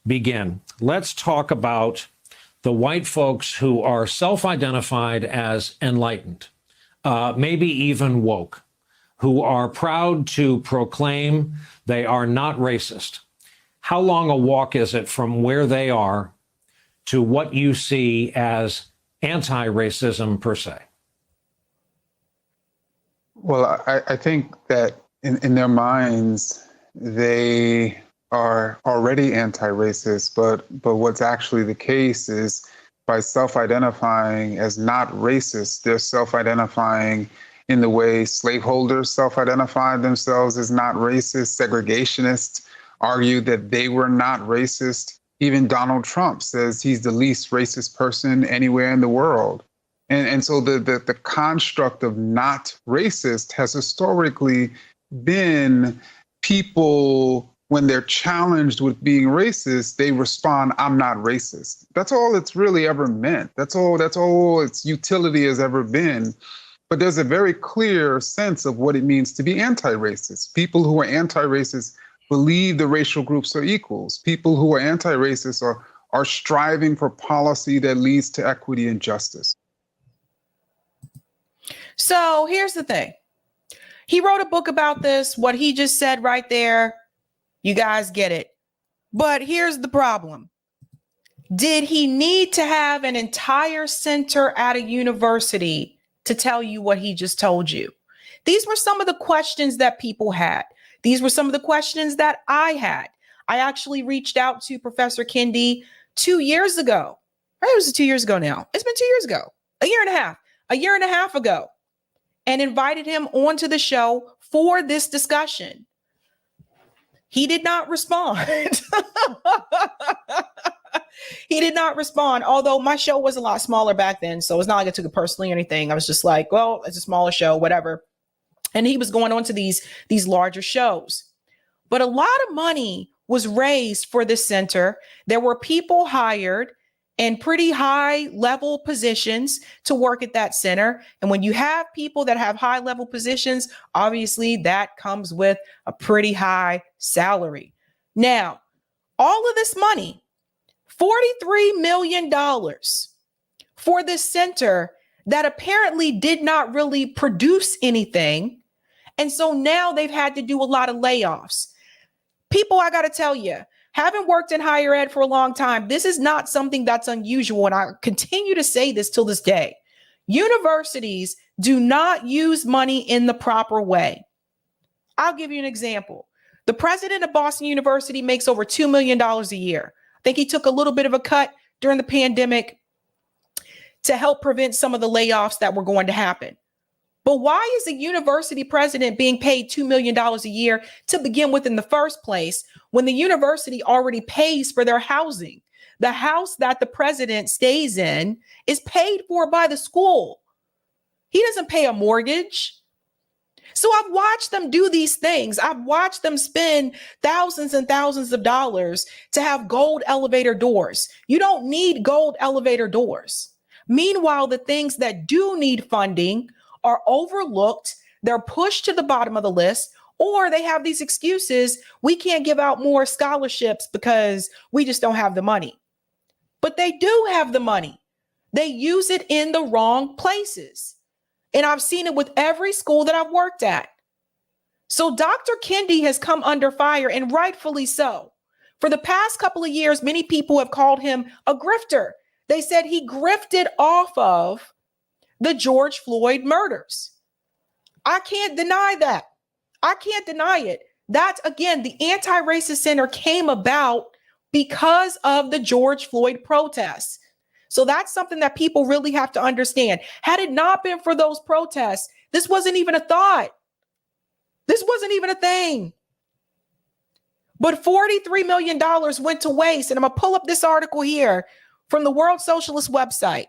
begin. Let's talk about the white folks who are self-identified as enlightened, maybe even woke, who are proud to proclaim they are not racist. How long a walk is it from where they are to what you see as anti-racism per se?
Well, I think that in their minds, they are already anti-racist, but what's actually the case is by self-identifying as not racist, they're self-identifying in the way slaveholders self-identified themselves as not racist. Segregationists argued that they were not racist. Even Donald Trump says he's the least racist person anywhere in the world. And so the construct of not racist has historically been people, when they're challenged with being racist, they respond, I'm not racist. That's all it's really ever meant. That's all its utility has ever been. But there's a very clear sense of what it means to be anti-racist. People who are anti-racist believe the racial groups are equals. People who are anti-racist are striving for policy that leads to equity and justice.
So here's the thing. He wrote a book about this. What he just said right there, you guys get it. But here's the problem. Did he need to have an entire center at a university to tell you what he just told you? These were some of the questions that people had. These were some of the questions that I had. I actually reached out to Professor Kendi 2 years ago. Or it was 2 years ago now. It's been 2 years ago, a year and a half ago, and invited him onto the show for this discussion. He did not respond. He did not respond, although my show was a lot smaller back then. So it's not like I took it personally or anything. I was just like, well, it's a smaller show, whatever. And he was going on to these larger shows. But a lot of money was raised for this center. There were people hired in pretty high level positions to work at that center. And when you have people that have high level positions, obviously that comes with a pretty high salary. Now, all of this money $43 million for this center that apparently did not really produce anything. And so now they've had to do a lot of layoffs. People, I got to tell you, having worked in higher ed for a long time, this is not something that's unusual. And I continue to say this till this day. Universities do not use money in the proper way. I'll give you an example. The president of Boston University makes over $2 million a year. I think he took a little bit of a cut during the pandemic to help prevent some of the layoffs that were going to happen. But why is a university president being paid $2 million a year to begin with in the first place when the university already pays for their housing? The house that the president stays in is paid for by the school. He doesn't pay a mortgage. So I've watched them do these things. I've watched them spend thousands and thousands of dollars to have gold elevator doors. You don't need gold elevator doors. Meanwhile, the things that do need funding are overlooked. They're pushed to the bottom of the list, or they have these excuses. We can't give out more scholarships because we just don't have the money. But they do have the money. They use it in the wrong places. And I've seen it with every school that I've worked at. So Dr. Kendi has come under fire, and rightfully so. For the past couple of years, many people have called him a grifter. They said he grifted off of the George Floyd murders. I can't deny that. I can't deny it. That's, again, the Anti-Racist Center came about because of the George Floyd protests. So that's something that people really have to understand. Had it not been for those protests, this wasn't even a thought. This wasn't even a thing. But $43 million went to waste. And I'm going to pull up this article here from the World Socialist website.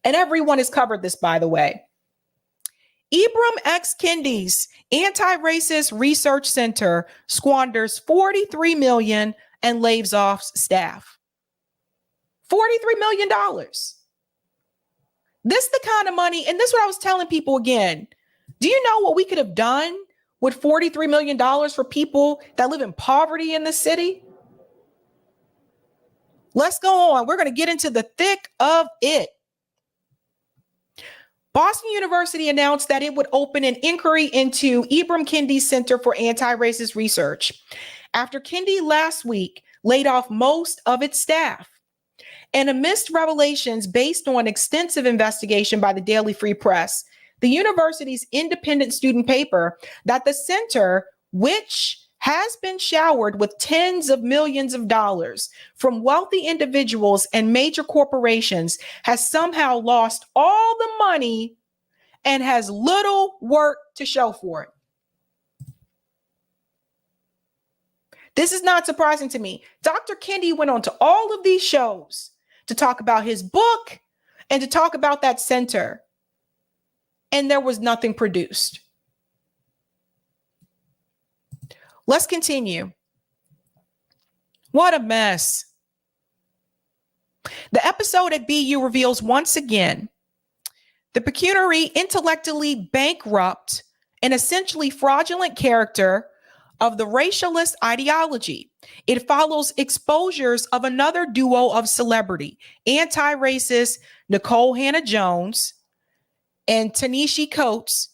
And everyone has covered this, by the way. Ibram X. Kendi's Anti-Racist Research Center squanders $43 million and lays off staff. $43 million. This is the kind of money, and this is what I was telling people again. Do you know what we could have done with $43 million for people that live in poverty in this city? Let's go on. We're going to get into the thick of it. Boston University announced that it would open an inquiry into Ibram Kendi's Center for Anti-Racist Research after Kendi last week laid off most of its staff. And amidst revelations based on extensive investigation by the Daily Free Press, the university's independent student paper that the center, which has been showered with tens of millions of dollars from wealthy individuals and major corporations, has somehow lost all the money and has little work to show for it. This is not surprising to me. Dr. Kendi went on to all of these shows to talk about his book and to talk about that center, and there was nothing produced. Let's continue. What a mess. The episode at BU reveals once again the pecuniary, intellectually bankrupt, and essentially fraudulent character of the racialist ideology. It follows exposures of another duo of celebrity, anti-racist Nicole Hannah-Jones and Tanisha Coates,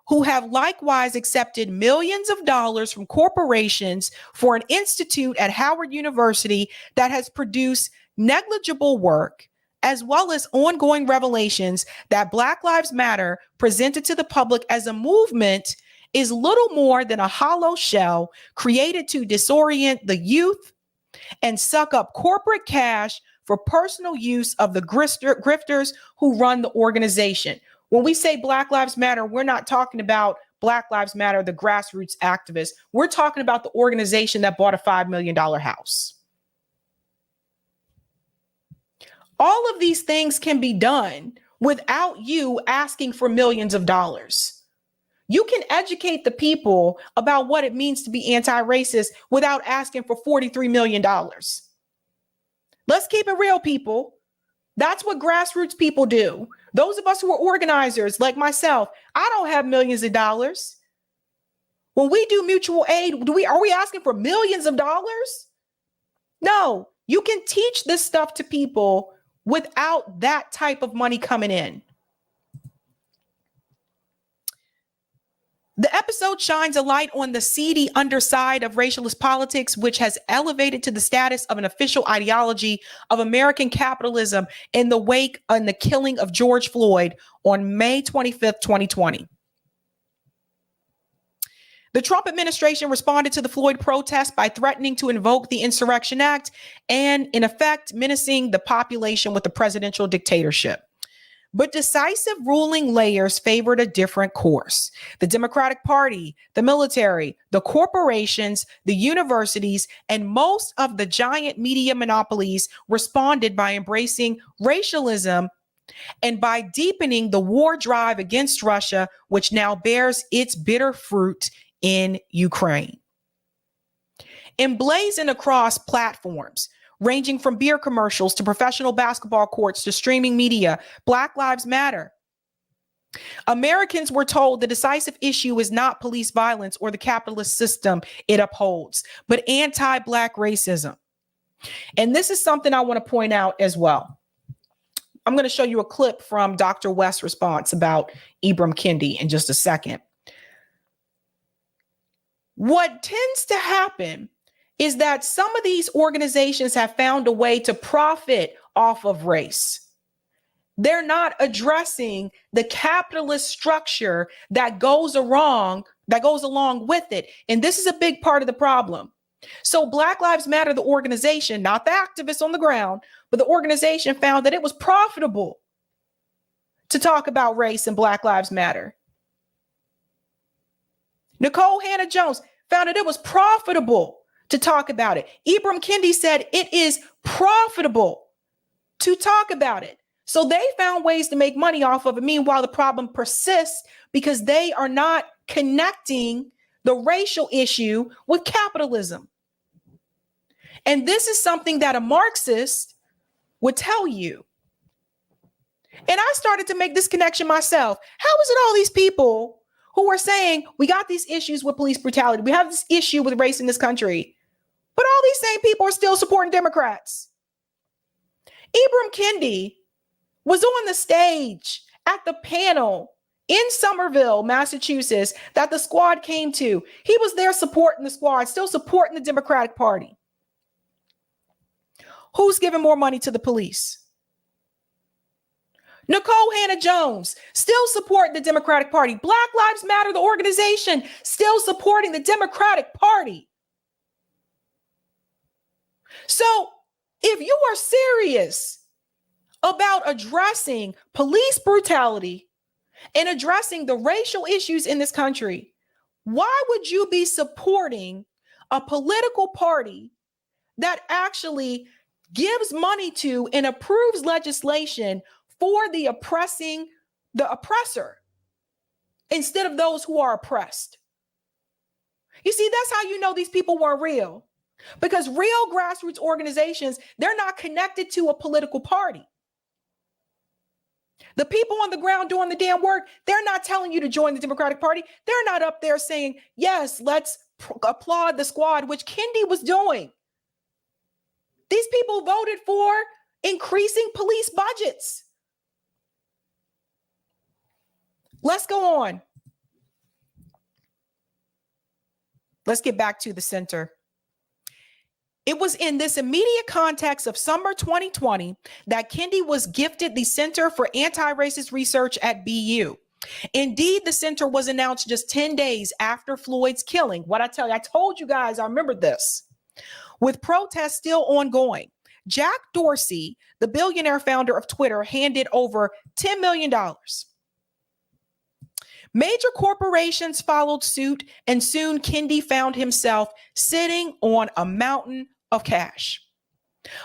who have likewise accepted millions of dollars from corporations for an institute at Howard University that has produced negligible work, as well as ongoing revelations that Black Lives Matter, presented to the public as a movement, is little more than a hollow shell created to disorient the youth and suck up corporate cash for personal use of the grifters who run the organization. When we say Black Lives Matter, we're not talking about Black Lives Matter, the grassroots activists. We're talking about the organization that bought a $5 million house. All of these things can be done without you asking for millions of dollars. You can educate the people about what it means to be anti-racist without asking for $43 million. Let's keep it real, people. That's what grassroots people do. Those of us who are organizers like myself, I don't have millions of dollars. When we do mutual aid, are we asking for millions of dollars? No, You can teach this stuff to people without that type of money coming in. The episode shines a light on the seedy underside of racialist politics, which has elevated to the status of an official ideology of American capitalism in the wake of the killing of George Floyd on May 25th, 2020. The Trump administration responded to the Floyd protest by threatening to invoke the Insurrection Act and, in effect, menacing the population with a presidential dictatorship. But decisive ruling layers favored a different course. The Democratic Party, the military, the corporations, the universities, and most of the giant media monopolies responded by embracing racialism and by deepening the war drive against Russia, which now bears its bitter fruit in Ukraine. Emblazoned across platforms, ranging from beer commercials to professional basketball courts to streaming media, Black Lives Matter. Americans were told the decisive issue is not police violence or the capitalist system it upholds, but anti-Black racism. And this is something I want to point out as well. I'm going to show you a clip from Dr. West's response about Ibram Kendi in just a second. What tends to happen is that some of these organizations have found a way to profit off of race. They're not addressing the capitalist structure that goes along with it. And this is a big part of the problem. So Black Lives Matter, the organization, not the activists on the ground, but the organization found that it was profitable to talk about race and Black Lives Matter. Nicole Hannah-Jones found that it was profitable to talk about it. Ibram Kendi said it is profitable to talk about it. So they found ways to make money off of it. Meanwhile, the problem persists because they are not connecting the racial issue with capitalism. And this is something that a Marxist would tell you. And I started to make this connection myself. How is it all these people who are saying we got these issues with police brutality, we have this issue with race in this country, but all these same people are still supporting Democrats? Ibram Kendi was on the stage at the panel in Somerville, Massachusetts, that the squad came to. He was there supporting the squad, still supporting the Democratic Party. Who's giving more money to the police? Nicole Hannah-Jones, still supporting the Democratic Party. Black Lives Matter, the organization, still supporting the Democratic Party. So if you are serious about addressing police brutality and addressing the racial issues in this country, why would you be supporting a political party that actually gives money to and approves legislation for the oppressor instead of those who are oppressed? You see, that's how you know these people weren't real. Because real grassroots organizations, they're not connected to a political party. The people on the ground doing the damn work, they're not telling you to join the Democratic Party. They're not up there saying, yes, let's applaud the squad, which Kendi was doing. These people voted for increasing police budgets. Let's go on. Let's get back to the center. It was in this immediate context of summer 2020 that Kendi was gifted the Center for Anti-Racist Research at BU. Indeed, the center was announced just 10 days after Floyd's killing. What I tell you, I told you guys, I remember this. With protests still ongoing, Jack Dorsey, the billionaire founder of Twitter, handed over $10 million. Major corporations followed suit, and soon Kendi found himself sitting on a mountain of cash.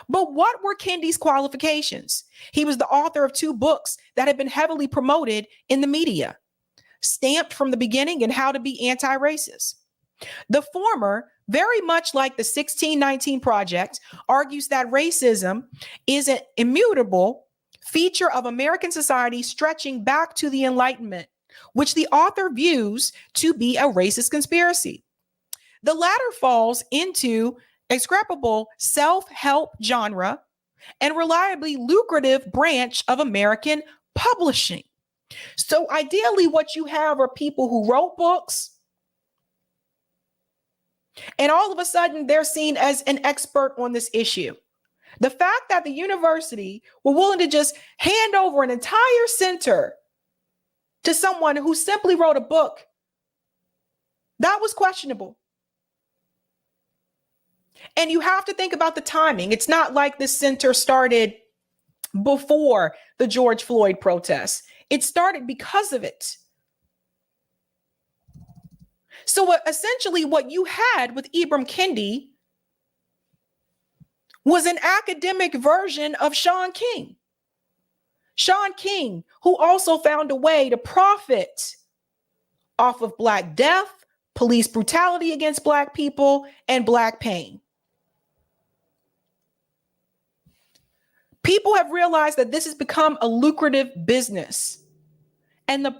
But what were Kendi's qualifications? He was the author of 2 books that had been heavily promoted in the media, Stamped from the Beginning and How to Be Anti-Racist. The former, very much like the 1619 Project, argues that racism is an immutable feature of American society stretching back to the Enlightenment, which the author views to be a racist conspiracy. The latter falls into a scrapable self-help genre, and reliably lucrative branch of American publishing. So ideally, what you have are people who wrote books, and all of a sudden they're seen as an expert on this issue. The fact that the university were willing to just hand over an entire center to someone who simply wrote a book, that was questionable. And you have to think about the timing. It's not like this center started before the George Floyd protests. It started because of it. So essentially what you had with Ibram Kendi was an academic version of Shaun King. Shaun King, who also found a way to profit off of Black death, police brutality against Black people, and Black pain. People have realized that this has become a lucrative business. And the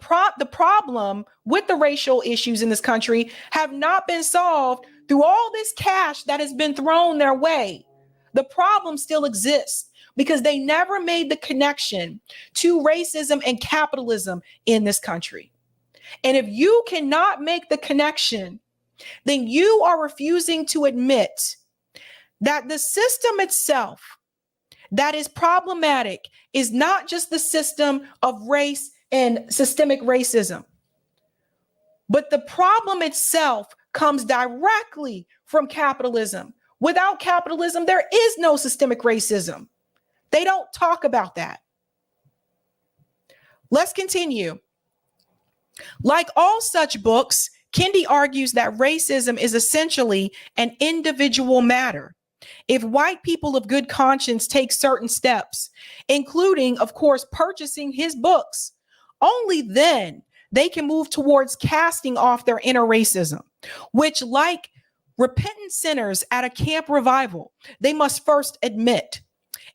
problem with the racial issues in this country have not been solved through all this cash that has been thrown their way. The problem still exists because they never made the connection to racism and capitalism in this country. And if you cannot make the connection, then you are refusing to admit that the system itself that is problematic is not just the system of race and systemic racism, but the problem itself comes directly from capitalism. Without capitalism, there is no systemic racism. They don't talk about that. Let's continue. Like all such books, Kendi argues that racism is essentially an individual matter. If white people of good conscience take certain steps, including, of course, purchasing his books, only then they can move towards casting off their inner racism, which, like repentant sinners at a camp revival, they must first admit.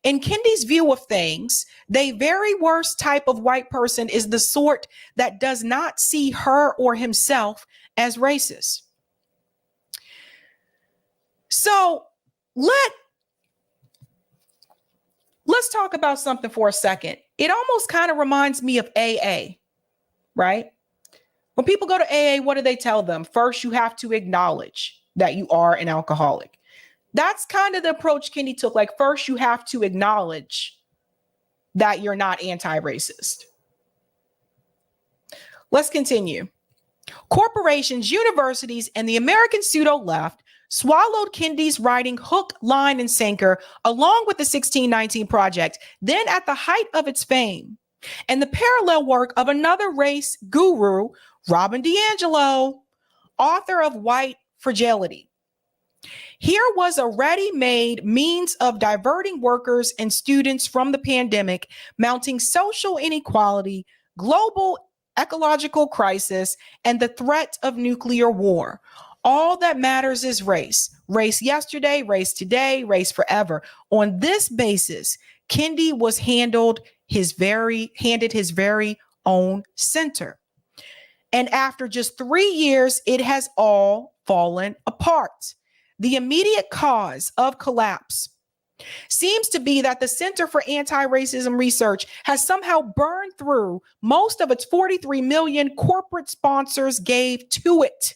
In Kendi's view of things, the very worst type of white person is the sort that does not see her or himself as racist. So let's talk about something for a second. It almost kind of reminds me of AA, right? When people go to AA, what do they tell them? First, you have to acknowledge that you are an alcoholic. That's kind of the approach Kendi took. Like, first, you have to acknowledge that you're not anti-racist. Let's continue. Corporations, universities, and the American pseudo-left swallowed Kendi's writing hook, line, and sinker, along with the 1619 Project, then at the height of its fame, and the parallel work of another race guru, Robin DiAngelo, author of White Fragility. Here was a ready-made means of diverting workers and students from the pandemic, mounting social inequality, global ecological crisis, and the threat of nuclear war. All that matters is race. Race yesterday, race today, race forever. On this basis, Kendi was handed his very own center. And after just 3 years, it has all fallen apart. The immediate cause of collapse seems to be that the Center for Anti-Racism Research has somehow burned through most of its 43 million corporate sponsors gave to it.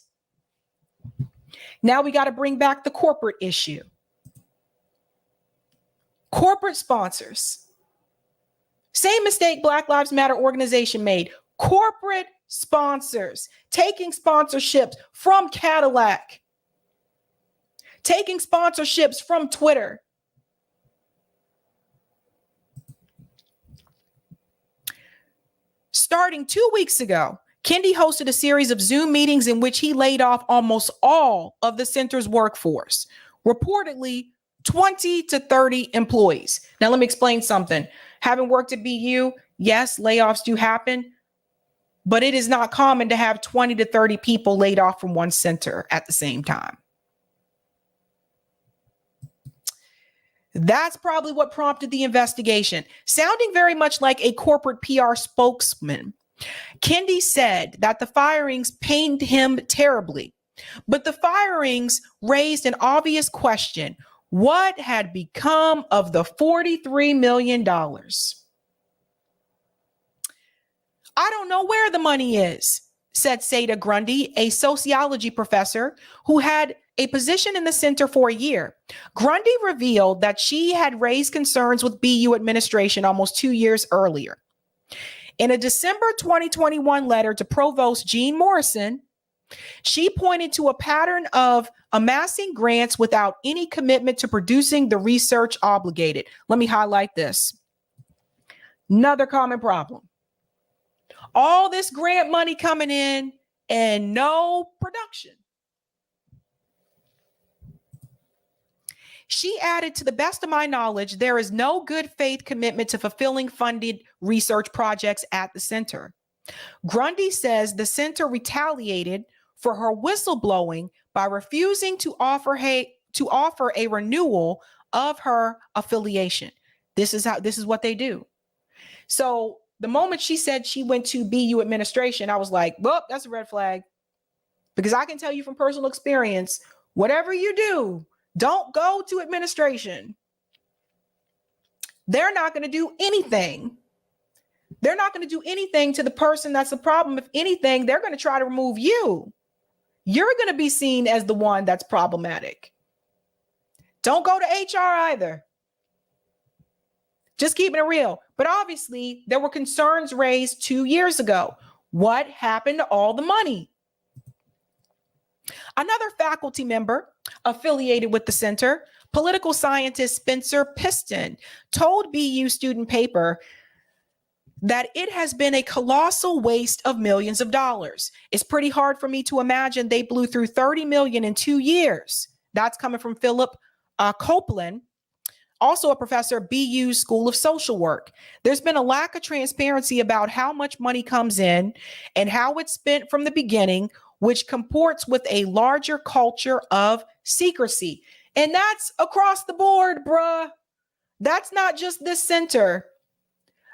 Now we got to bring back the corporate issue. Corporate sponsors. Same mistake Black Lives Matter organization made. Corporate sponsors taking sponsorships from Cadillac, taking sponsorships from Twitter. Starting 2 weeks ago, Kendi hosted a series of Zoom meetings in which he laid off almost all of the center's workforce, reportedly 20 to 30 employees. Now, let me explain something. Having worked at BU, yes, layoffs do happen, but it is not common to have 20 to 30 people laid off from one center at the same time. That's probably what prompted the investigation. Sounding very much like a corporate PR spokesman, Kendi said that the firings pained him terribly. But the firings raised an obvious question. What had become of the $43 million? I don't know where the money is, said Seda Grundy, a sociology professor who had a position in the center for a year. Grundy revealed that she had raised concerns with BU administration almost 2 years earlier. In a December 2021 letter to Provost Gene Morrison, she pointed to a pattern of amassing grants without any commitment to producing the research obligated. Let me highlight this. Another common problem. All this grant money coming in and no production. She added, to the best of my knowledge, there is no good faith commitment to fulfilling funded research projects at the center. Grundy says the center retaliated for her whistleblowing by refusing to offer a renewal of her affiliation. This is what they do. So the moment she said she went to BU administration, I was like, well, that's a red flag. Because I can tell you from personal experience, whatever you do, don't go to administration. They're not going to do anything. They're not going to do anything to the person that's the problem. If anything, they're going to try to remove you. You're going to be seen as the one that's problematic. Don't go to HR either. Just keeping it real. But obviously, there were concerns raised 2 years ago. What happened to all the money? Another faculty member affiliated with the center, political scientist Spencer Piston, told BU Student Paper that it has been a colossal waste of millions of dollars. It's pretty hard for me to imagine they blew through $30 million in 2 years. That's coming from Philip Copeland, also a professor at BU School of Social Work. There's been a lack of transparency about how much money comes in and how it's spent from the beginning, which comports with a larger culture of secrecy. And that's across the board, bruh. That's not just this center.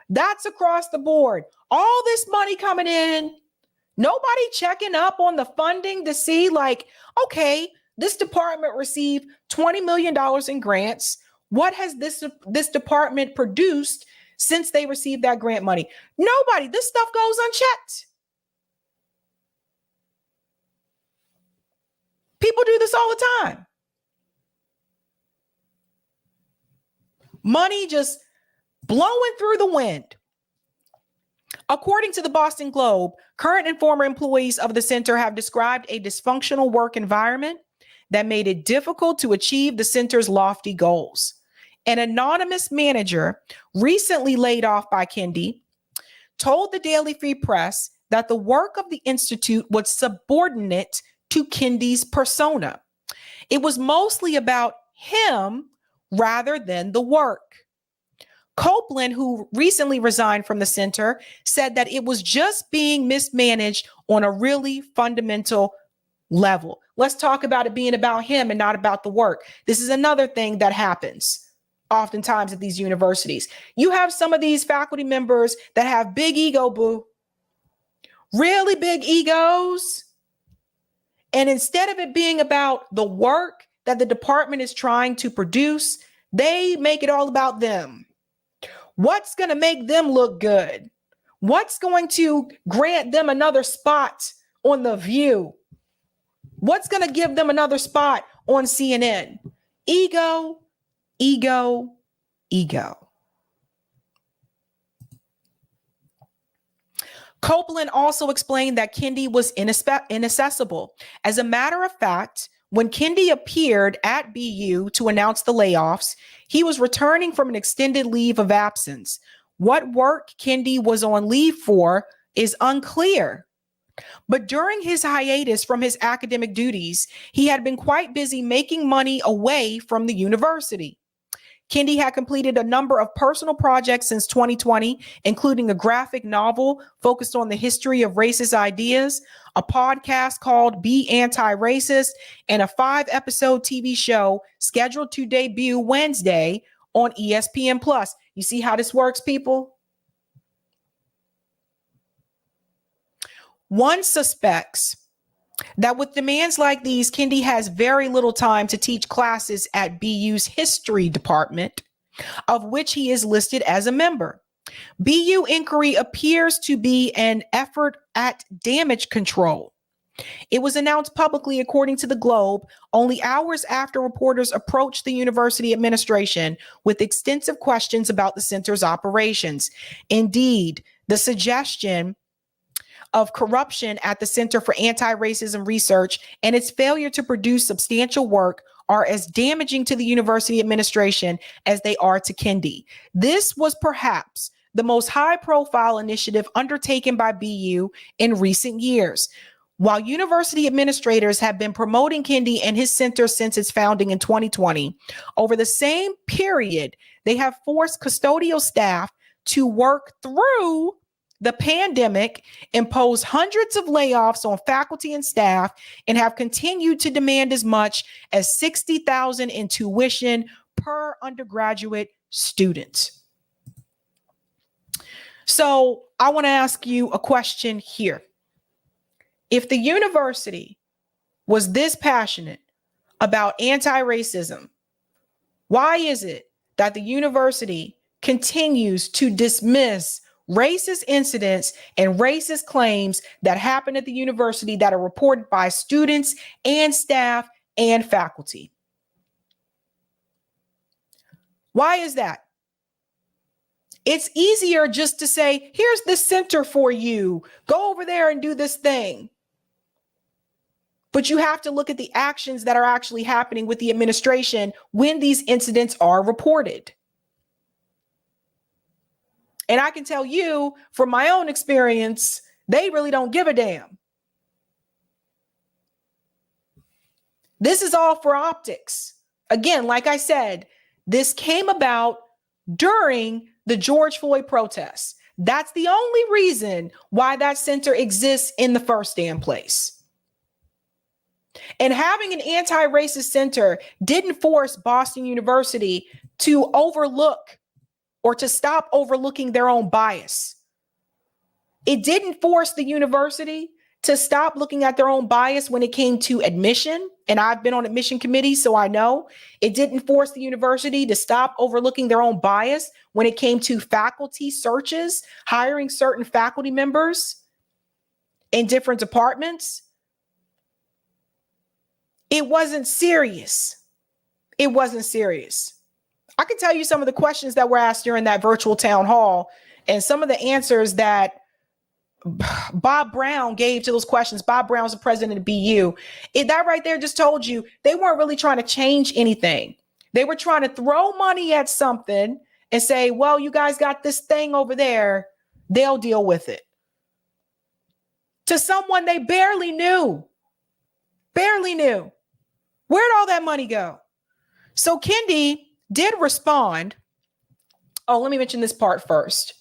That's across the board. All this money coming in, nobody checking up on the funding to see like, okay, this department received $20 million in grants. What has this department produced since they received that grant money? Nobody. This stuff goes unchecked. People do this all the time. Money just blowing through the wind. According to the Boston Globe, current and former employees of the center have described a dysfunctional work environment that made it difficult to achieve the center's lofty goals. An anonymous manager recently laid off by Kendi told the Daily Free Press that the work of the institute was subordinate to Kendi's persona. It was mostly about him rather than the work. Copeland, who recently resigned from the center, said that it was just being mismanaged on a really fundamental level. Let's talk about it being about him and not about the work. This is another thing that happens oftentimes at these universities. You have some of these faculty members that have big ego, boo. Really big egos. And instead of it being about the work that the department is trying to produce, they make it all about them. What's going to make them look good? What's going to grant them another spot on The View? What's going to give them another spot on CNN? Ego, ego, ego. Copeland also explained that Kendi was inaccessible. As a matter of fact, when Kendi appeared at BU to announce the layoffs, he was returning from an extended leave of absence. What work Kendi was on leave for is unclear. But during his hiatus from his academic duties, he had been quite busy making money away from the university. Kendi had completed a number of personal projects since 2020, including a graphic novel focused on the history of racist ideas, a podcast called Be Anti-Racist, and a 5-episode TV show scheduled to debut Wednesday on ESPN+. You see how this works, people? One suspects that with demands like these, Kendi has very little time to teach classes at BU's history department, of which he is listed as a member. BU inquiry appears to be an effort at damage control. It was announced publicly, according to the Globe, only hours after reporters approached the university administration with extensive questions about the center's operations. Indeed, the suggestion of corruption at the Center for Anti-Racism Research and its failure to produce substantial work are as damaging to the university administration as they are to Kendi. This was perhaps the most high-profile initiative undertaken by BU in recent years. While university administrators have been promoting Kendi and his center since its founding in 2020, over the same period, they have forced custodial staff to work through the pandemic, impose hundreds of layoffs on faculty and staff, and have continued to demand as much as $60,000 in tuition per undergraduate student. So I want to ask you a question here. If the university was this passionate about anti-racism, why is it that the university continues to dismiss racist incidents and racist claims that happen at the university that are reported by students and staff and faculty? Why is that? It's easier just to say, here's this center for you. Go over there and do this thing. But you have to look at the actions that are actually happening with the administration when these incidents are reported. And I can tell you from my own experience, they really don't give a damn. This is all for optics. Again, like I said, this came about during the George Floyd protests. That's the only reason why that center exists in the first damn place. And having an anti-racist center didn't force Boston University to overlook or to stop overlooking their own bias. It didn't force the university to stop looking at their own bias when it came to admission. And I've been on admission committees, so I know. It didn't force the university to stop overlooking their own bias when it came to faculty searches, hiring certain faculty members in different departments. It wasn't serious. It wasn't serious. I can tell you some of the questions that were asked during that virtual town hall and some of the answers that Bob Brown gave to those questions. Bob Brown's the president of BU. That right there just told you they weren't really trying to change anything. They were trying to throw money at something and say, well, you guys got this thing over there. They'll deal with it. To someone they barely knew. Barely knew. Where'd all that money go? So Kendi did respond. Oh, let me mention this part first.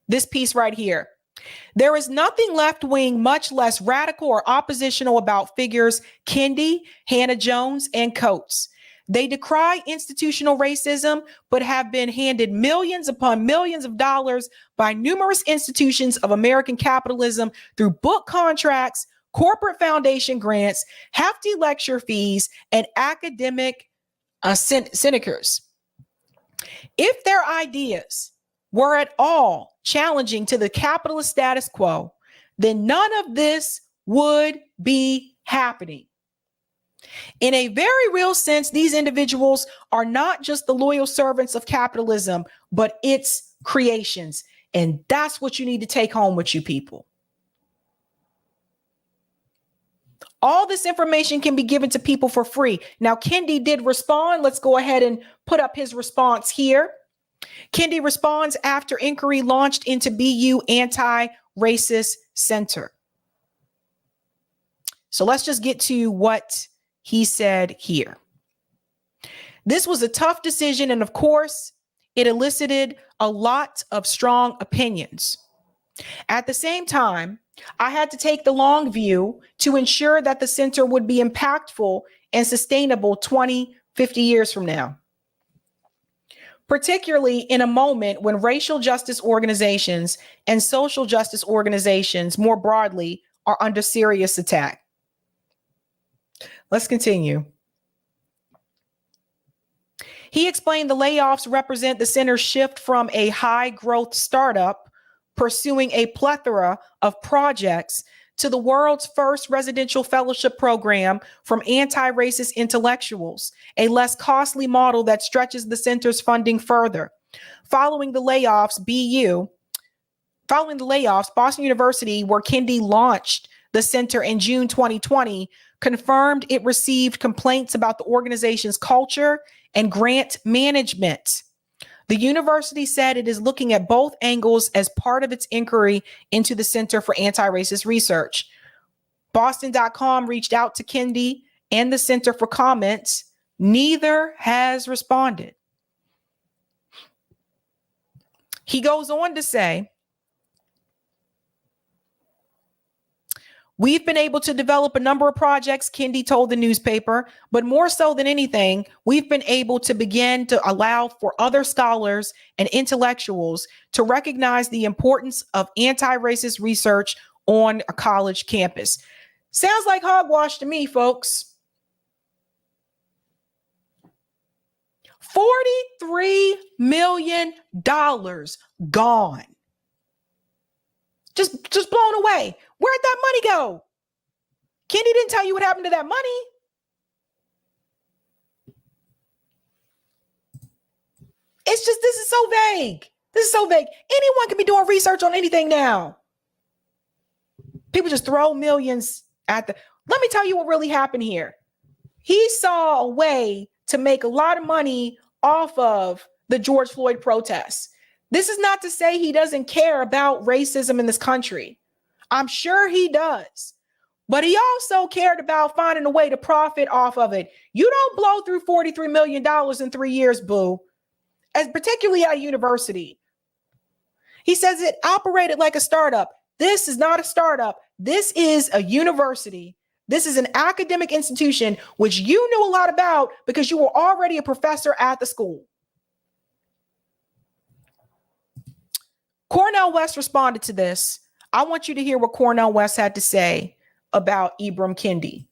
This piece right here. There is nothing left-wing, much less radical or oppositional about figures Kendi, Hannah Jones, and Coates. They decry institutional racism, but have been handed millions upon millions of dollars by numerous institutions of American capitalism through book contracts, corporate foundation grants, hefty lecture fees, and academic sinecures. If their ideas were at all challenging to the capitalist status quo, then none of this would be happening. In a very real sense, these individuals are not just the loyal servants of capitalism, but its creations. And that's what you need to take home with you people. All this information can be given to people for free. Now, Kendi did respond. Let's go ahead and put up his response here. Kendi responds after inquiry launched into BU Anti-Racist Center. So let's just get to what he said here. This was a tough decision, and of course, it elicited a lot of strong opinions. At the same time, I had to take the long view to ensure that the center would be impactful and sustainable 20, 50 years from now. Particularly in a moment when racial justice organizations and social justice organizations more broadly are under serious attack. Let's continue. He explained the layoffs represent the center's shift from a high growth startup pursuing a plethora of projects to the world's first residential fellowship program from anti-racist intellectuals, a less costly model that stretches the center's funding further. Following the layoffs, Boston University, where Kendi launched the center in June 2020, confirmed it received complaints about the organization's culture and grant management. The university said it is looking at both angles as part of its inquiry into the Center for Anti-Racist Research. Boston.com reached out to Kendi and the center for comments. Neither has responded. He goes on to say, we've been able to develop a number of projects, Kendi told the newspaper, but more so than anything, we've been able to begin to allow for other scholars and intellectuals to recognize the importance of anti-racist research on a college campus. Sounds like hogwash to me, folks. $43 million gone. Just blown away. Where'd that money go? Kendi didn't tell you what happened to that money. It's just, this is so vague. This is so vague. Anyone can be doing research on anything now. People just throw millions at the, let me tell you what really happened here. He saw a way to make a lot of money off of the George Floyd protests. This is not to say he doesn't care about racism in this country. I'm sure he does. But he also cared about finding a way to profit off of it. You don't blow through $43 million in 3 years, boo, as particularly at a university. He says it operated like a startup. This is not a startup. This is a university. This is an academic institution, which you knew a lot about because you were already a professor at the school. Cornel West responded to this. I want you to hear what Cornel West had to say about Ibram Kendi.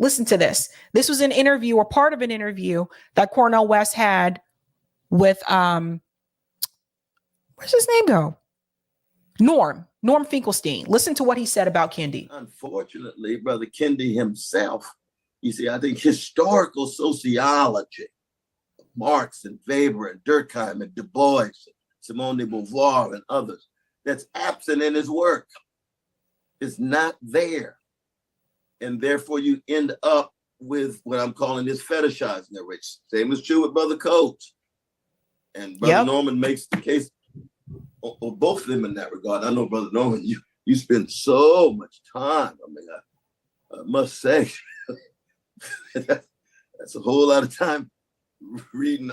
Listen to this. This was an interview or part of an interview that Cornel West had with, where's his name go? Norm Finkelstein. Listen to what he said about Kendi.
Unfortunately, Brother Kendi himself, you see, I think historical sociology, Marx and Weber and Durkheim and Du Bois, Simone de Beauvoir and others, that's absent in his work. It's not there. And therefore you end up with what I'm calling this fetishizing the rich. Same is true with Brother Coates. And Brother Norman makes the case, or both of them in that regard. I know, Brother Norman, you spend so much time. I mean, I must say, that's a whole lot of time reading.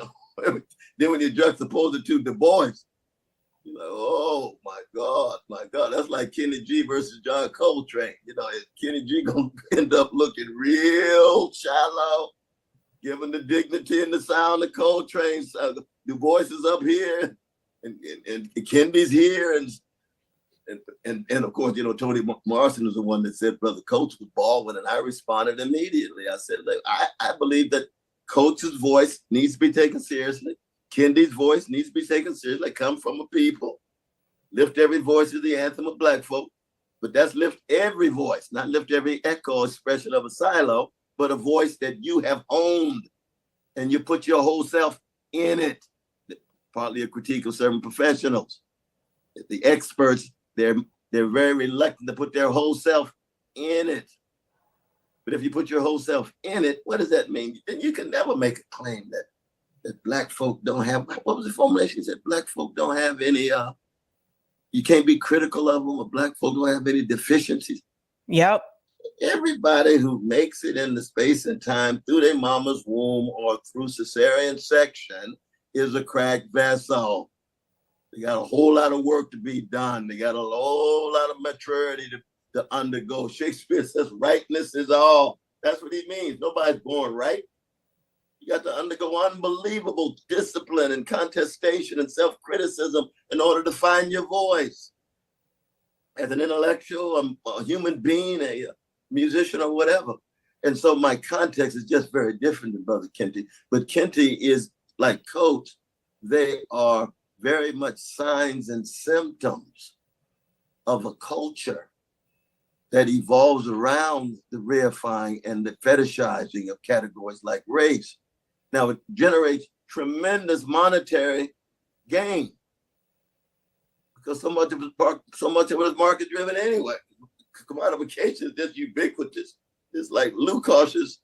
Then when you juxtapose it to Du Bois, you're like, oh my God. That's like Kenny G versus John Coltrane. You know, Kenny G gonna end up looking real shallow, given the dignity and the sound of Coltrane's. Du Bois is up here, and Kendi's here, and of course, you know, Toni Morrison was the one that said Brother Coates was Baldwin, and I responded immediately. I said, like, I believe that Coates' voice needs to be taken seriously. Kendi's voice needs to be taken seriously. Come from a people. Lift every voice is the anthem of Black folk. But that's lift every voice, not lift every echo expression of a silo, but a voice that you have owned and you put your whole self in it. Partly a critique of certain professionals. The experts, they're very reluctant to put their whole self in it. But if you put your whole self in it, what does that mean? Then you can never make a claim that Black folk don't have, what was the formulation? He said Black folk don't have any, you can't be critical of them, or Black folk don't have any deficiencies.
Yep.
Everybody who makes it in the space and time through their mama's womb or through cesarean section is a cracked vessel. They got a whole lot of work to be done. They got a whole lot of maturity to undergo. Shakespeare says rightness is all. That's what he means. Nobody's born right. You got to undergo unbelievable discipline and contestation and self-criticism in order to find your voice. As an intellectual, a human being, a musician or whatever. And so my context is just very different than Brother Kendi. But Kendi is like Coach. They are very much signs and symptoms of a culture that evolves around the reifying and the fetishizing of categories like race. Now it generates tremendous monetary gain because so much of it is market driven anyway. Commodification is just ubiquitous. It's like Lukash's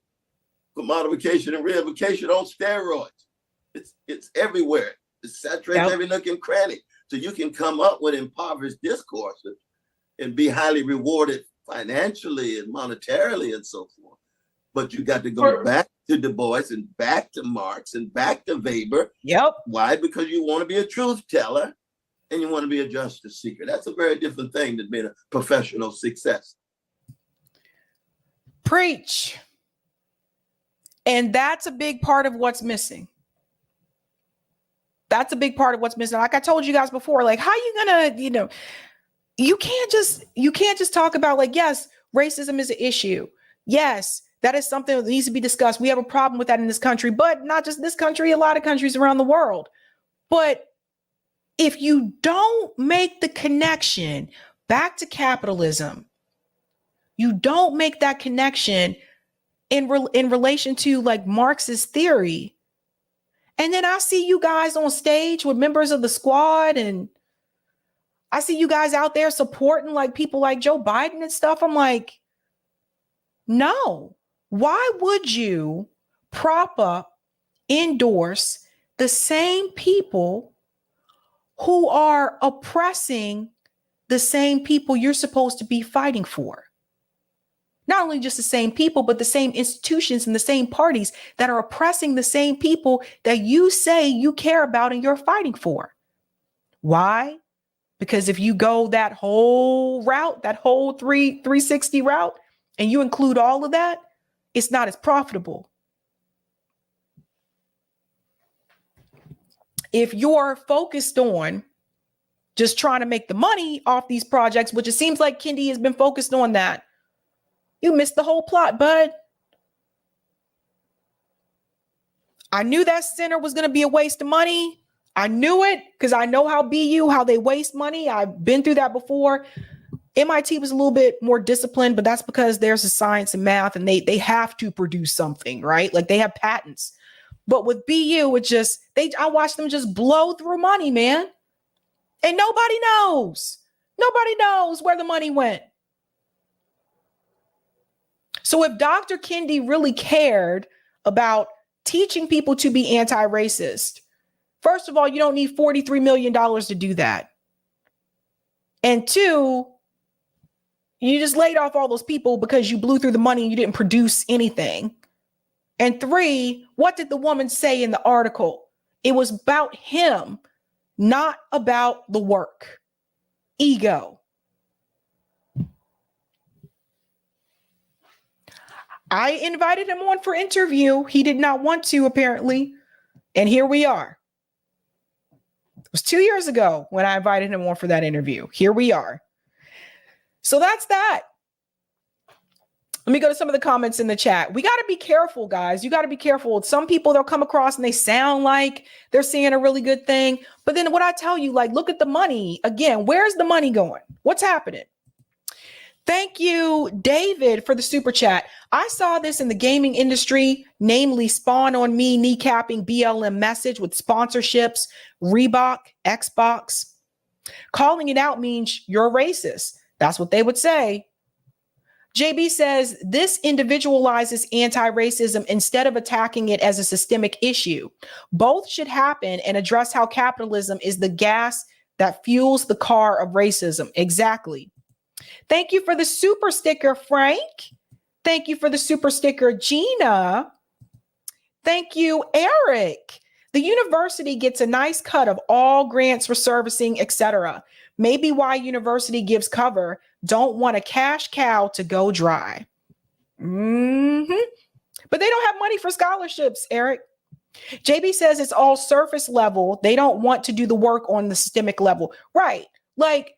commodification and reification on steroids. It's everywhere. It saturates every nook and cranny. So you can come up with impoverished discourses and be highly rewarded financially and monetarily and so forth. But you got to go back to Du Bois and back to Marx and back to Weber.
Yep.
Why? Because you want to be a truth teller and you want to be a justice seeker. That's a very different thing than being a professional success.
Preach. And that's a big part of what's missing. That's a big part of what's missing. Like I told you guys before, like how you gonna, you can't just talk about like, yes, racism is an issue. Yes, that is something that needs to be discussed. We have a problem with that in this country, but not just this country, a lot of countries around the world. But if you don't make the connection back to capitalism, you don't make that connection in relation to like Marx's theory. And then I see you guys on stage with members of the squad and I see you guys out there supporting like people like Joe Biden and stuff. I'm like, no, why would you prop up, endorse the same people who are oppressing the same people you're supposed to be fighting for? Not only just the same people, but the same institutions and the same parties that are oppressing the same people that you say you care about and you're fighting for. Why? Because if you go that whole route, that whole 360 route, and you include all of that, it's not as profitable. If you're focused on just trying to make the money off these projects, which it seems like Kendi has been focused on that, you missed the whole plot, bud. I knew that center was going to be a waste of money. I knew it because I know how they waste money. I've been through that before. MIT was a little bit more disciplined, but that's because there's a science and math and they have to produce something, right? Like they have patents. But with BU, I watched them just blow through money, man. And nobody knows. Nobody knows where the money went. So if Dr. Kendi really cared about teaching people to be anti-racist, first of all, you don't need $43 million to do that. And two, you just laid off all those people because you blew through the money and you didn't produce anything. And three, what did the woman say in the article? It was about him, not about the work. Ego. I invited him on for interview. He did not want to, apparently. And here we are. It was 2 years ago when I invited him on for that interview. Here we are. So that's that. Let me go to some of the comments in the chat. We got to be careful, guys. You got to be careful. Some people, they'll come across and they sound like they're saying a really good thing. But then what I tell you, like, look at the money. Again, where's the money going? What's happening? Thank you, David, for the super chat. I saw this in the gaming industry, namely Spawn on Me kneecapping BLM message with sponsorships, Reebok, Xbox. Calling it out means you're racist. That's what they would say. JB says this individualizes anti-racism instead of attacking it as a systemic issue. Both should happen and address how capitalism is the gas that fuels the car of racism. Exactly. Thank you for the super sticker, Frank. Thank you for the super sticker, Gina. Thank you, Eric. The university gets a nice cut of all grants for servicing, etc. Maybe why university gives cover, don't want a cash cow to go dry. But they don't have money for scholarships, Eric. JB says it's all surface level. They don't want to do the work on the systemic level. Right. Like,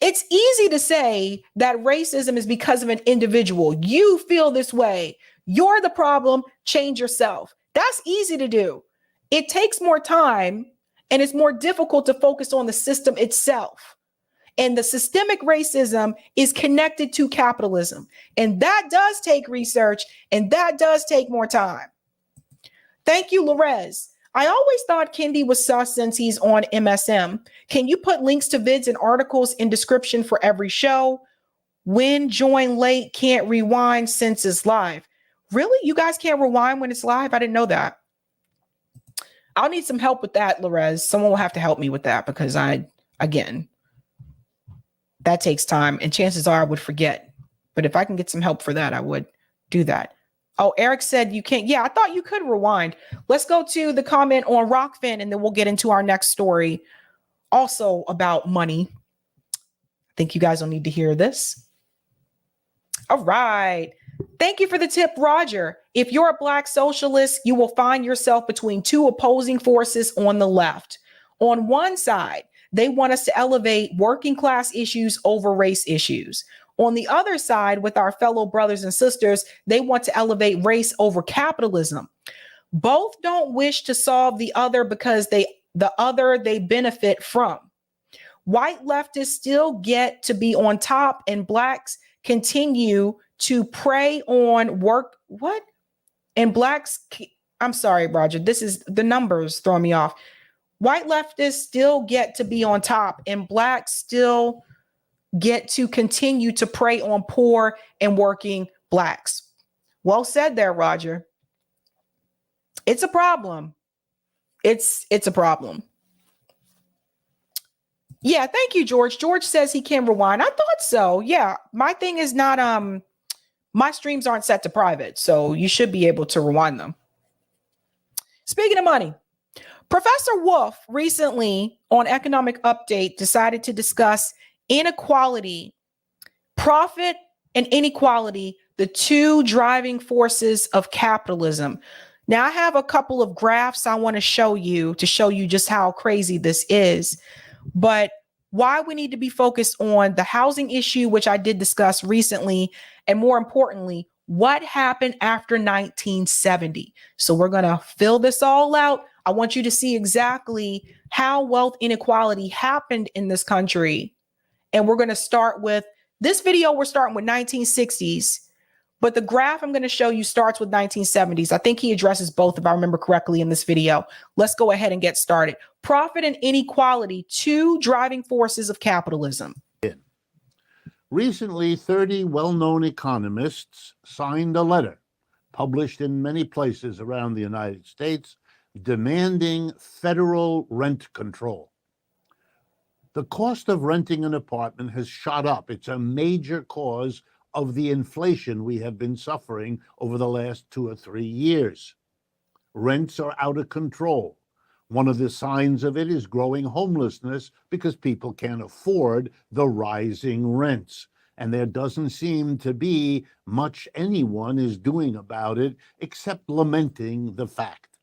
It's easy to say that racism is because of an individual. You feel this way. You're the problem. Change yourself. That's easy to do. It takes more time and it's more difficult to focus on the system itself. And the systemic racism is connected to capitalism. And that does take research and that does take more time. Thank you, Lorez. I always thought Kendi was sus since he's on MSM. Can you put links to vids and articles in description for every show? When join late, can't rewind since it's live. Really? You guys can't rewind when it's live? I didn't know that. I'll need some help with that, Lorez. Someone will have to help me with that because again, that takes time and chances are I would forget. But if I can get some help for that, I would do that. Oh, Eric said you can't. Yeah, I thought you could rewind. Let's go to the comment on Rockfin and then we'll get into our next story. Also about money. I think you guys will need to hear this. All right. Thank you for the tip, Roger. If you're a Black socialist, you will find yourself between two opposing forces on the left. On one side, they want us to elevate working class issues over race issues. On the other side, with our fellow brothers and sisters, they want to elevate race over capitalism. Both don't wish to solve the other because the other they benefit from. White leftists still get to be on top and Blacks continue to prey on work. What? And Blacks, I'm sorry, Roger, this is the numbers throwing me off. White leftists still get to be on top and Blacks still get to continue to prey on poor and working Blacks. Well said there, Roger. It's a problem. It's a problem. Yeah, thank you, George. George says he can rewind. I thought so. Yeah, my thing is not, my streams aren't set to private, so you should be able to rewind them. Speaking of money, Professor Wolff recently on Economic Update decided to discuss inequality, profit and inequality, the two driving forces of capitalism. Now, I have a couple of graphs I want to show you just how crazy this is, but why we need to be focused on the housing issue, which I did discuss recently, and more importantly, what happened after 1970. So we're going to fill this all out. I want you to see exactly how wealth inequality happened in this country. And we're going to start with this video. We're starting with 1960s, but the graph I'm going to show you starts with 1970s. I think he addresses both, if I remember correctly, in this video. Let's go ahead and get started. Profit and inequality, two driving forces of capitalism.
Recently, 30 well-known economists signed a letter published in many places around the United States demanding federal rent control. The cost of renting an apartment has shot up. It's a major cause of the inflation we have been suffering over the last 2 or 3 years. Rents are out of control. One of the signs of it is growing homelessness because people can't afford the rising rents. And there doesn't seem to be much anyone is doing about it except lamenting the fact.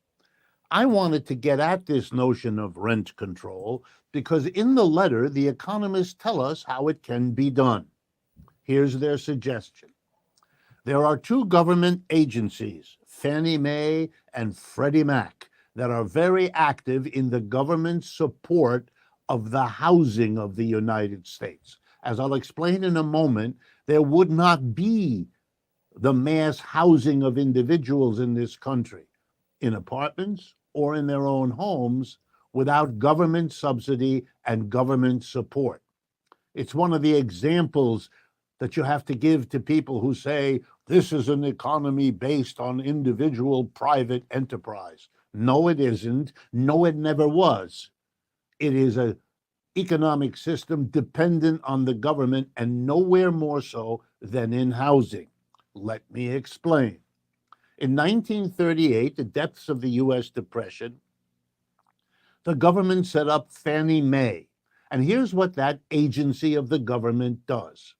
I wanted to get at this notion of rent control because in the letter, the economists tell us how it can be done. Here's their suggestion. There are two government agencies, Fannie Mae and Freddie Mac, that are very active in the government support of the housing of the United States. As I'll explain in a moment, there would not be the mass housing of individuals in this country, in apartments or in their own homes, without government subsidy and government support. It's one of the examples that you have to give to people who say, this is an economy based on individual private enterprise. No, it isn't. No, it never was. It is an economic system dependent on the government and nowhere more so than in housing. Let me explain. In 1938, the depths of the U.S. Depression, the government set up Fannie Mae. And here's what that agency of the government does.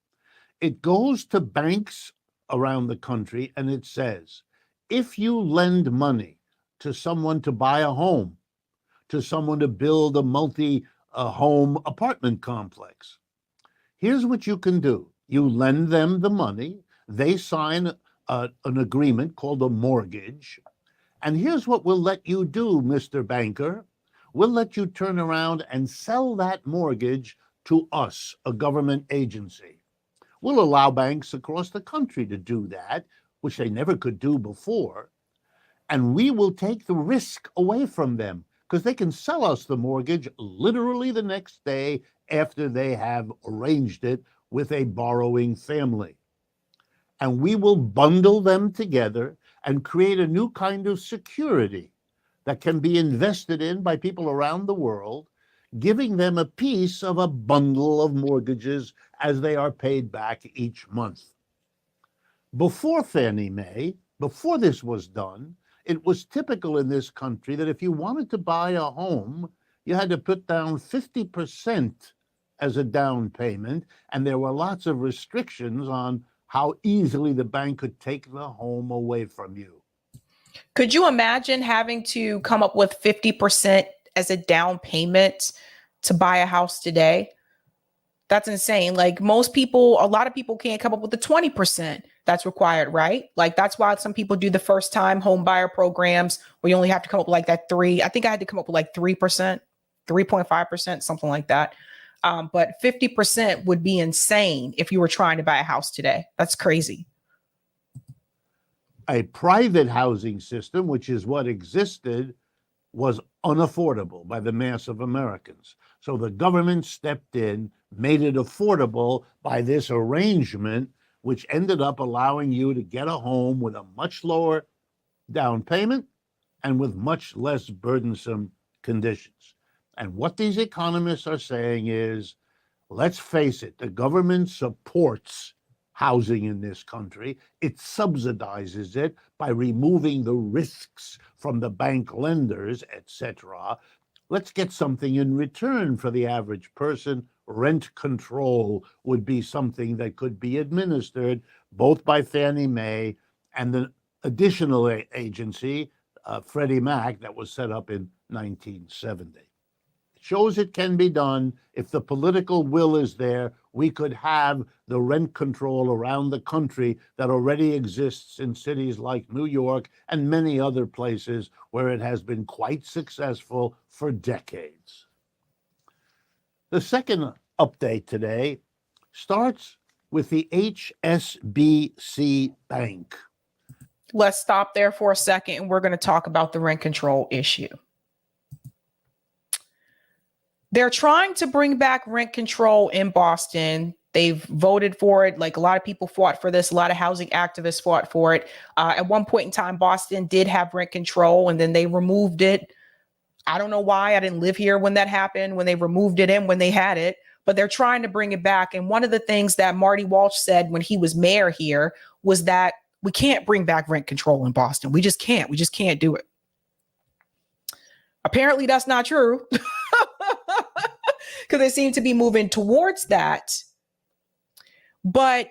It goes to banks around the country and it says, if you lend money to someone to buy a home, to someone to build a multi-home apartment complex, Here's what you can do. You lend them the money. They sign an agreement called a mortgage. And here's what we'll let you do, Mr. Banker. We'll let you turn around and sell that mortgage to us, a government agency. We'll allow banks across the country to do that, which they never could do before. And we will take the risk away from them because they can sell us the mortgage literally the next day after they have arranged it with a borrowing family. And we will bundle them together and create a new kind of security that can be invested in by people around the world, giving them a piece of a bundle of mortgages as they are paid back each month. Before Fannie Mae, before this was done, it was typical in this country that if you wanted to buy a home, you had to put down 50% as a down payment, and there were lots of restrictions on how easily the bank could take the home away from you.
Could you imagine having to come up with 50% as a down payment to buy a house today? That's insane. Like a lot of people can't come up with the 20% that's required, right? Like that's why some people do the first time home buyer programs where you only have to come up with like that I think I had to come up with like 3%, 3.5%, something like that. But 50% would be insane if you were trying to buy a house today. That's crazy.
A private housing system, which is what existed, was unaffordable by the mass of Americans. So the government stepped in, made it affordable by this arrangement, which ended up allowing you to get a home with a much lower down payment and with much less burdensome conditions. And what these economists are saying is, let's face it, the government supports housing in this country. It subsidizes it by removing the risks from the bank lenders, etc. Let's get something in return for the average person. Rent control would be something that could be administered both by Fannie Mae and the additional agency, Freddie Mac, that was set up in 1970. Shows it can be done. If the political will is there, we could have the rent control around the country that already exists in cities like New York and many other places where it has been quite successful for decades. The second update today starts with the HSBC Bank.
Let's stop there for a second, and we're going to talk about the rent control issue. They're trying to bring back rent control in Boston. They've voted for it. Like a lot of people fought for this. A lot of housing activists fought for it. At one point in time, Boston did have rent control, and then they removed it. I don't know why. I didn't live here when that happened, when they removed it and when they had it, but they're trying to bring it back. And one of the things that Marty Walsh said when he was mayor here was that we can't bring back rent control in Boston. We just can't. We just can't do it. Apparently, that's not true. Because they seem to be moving towards that. But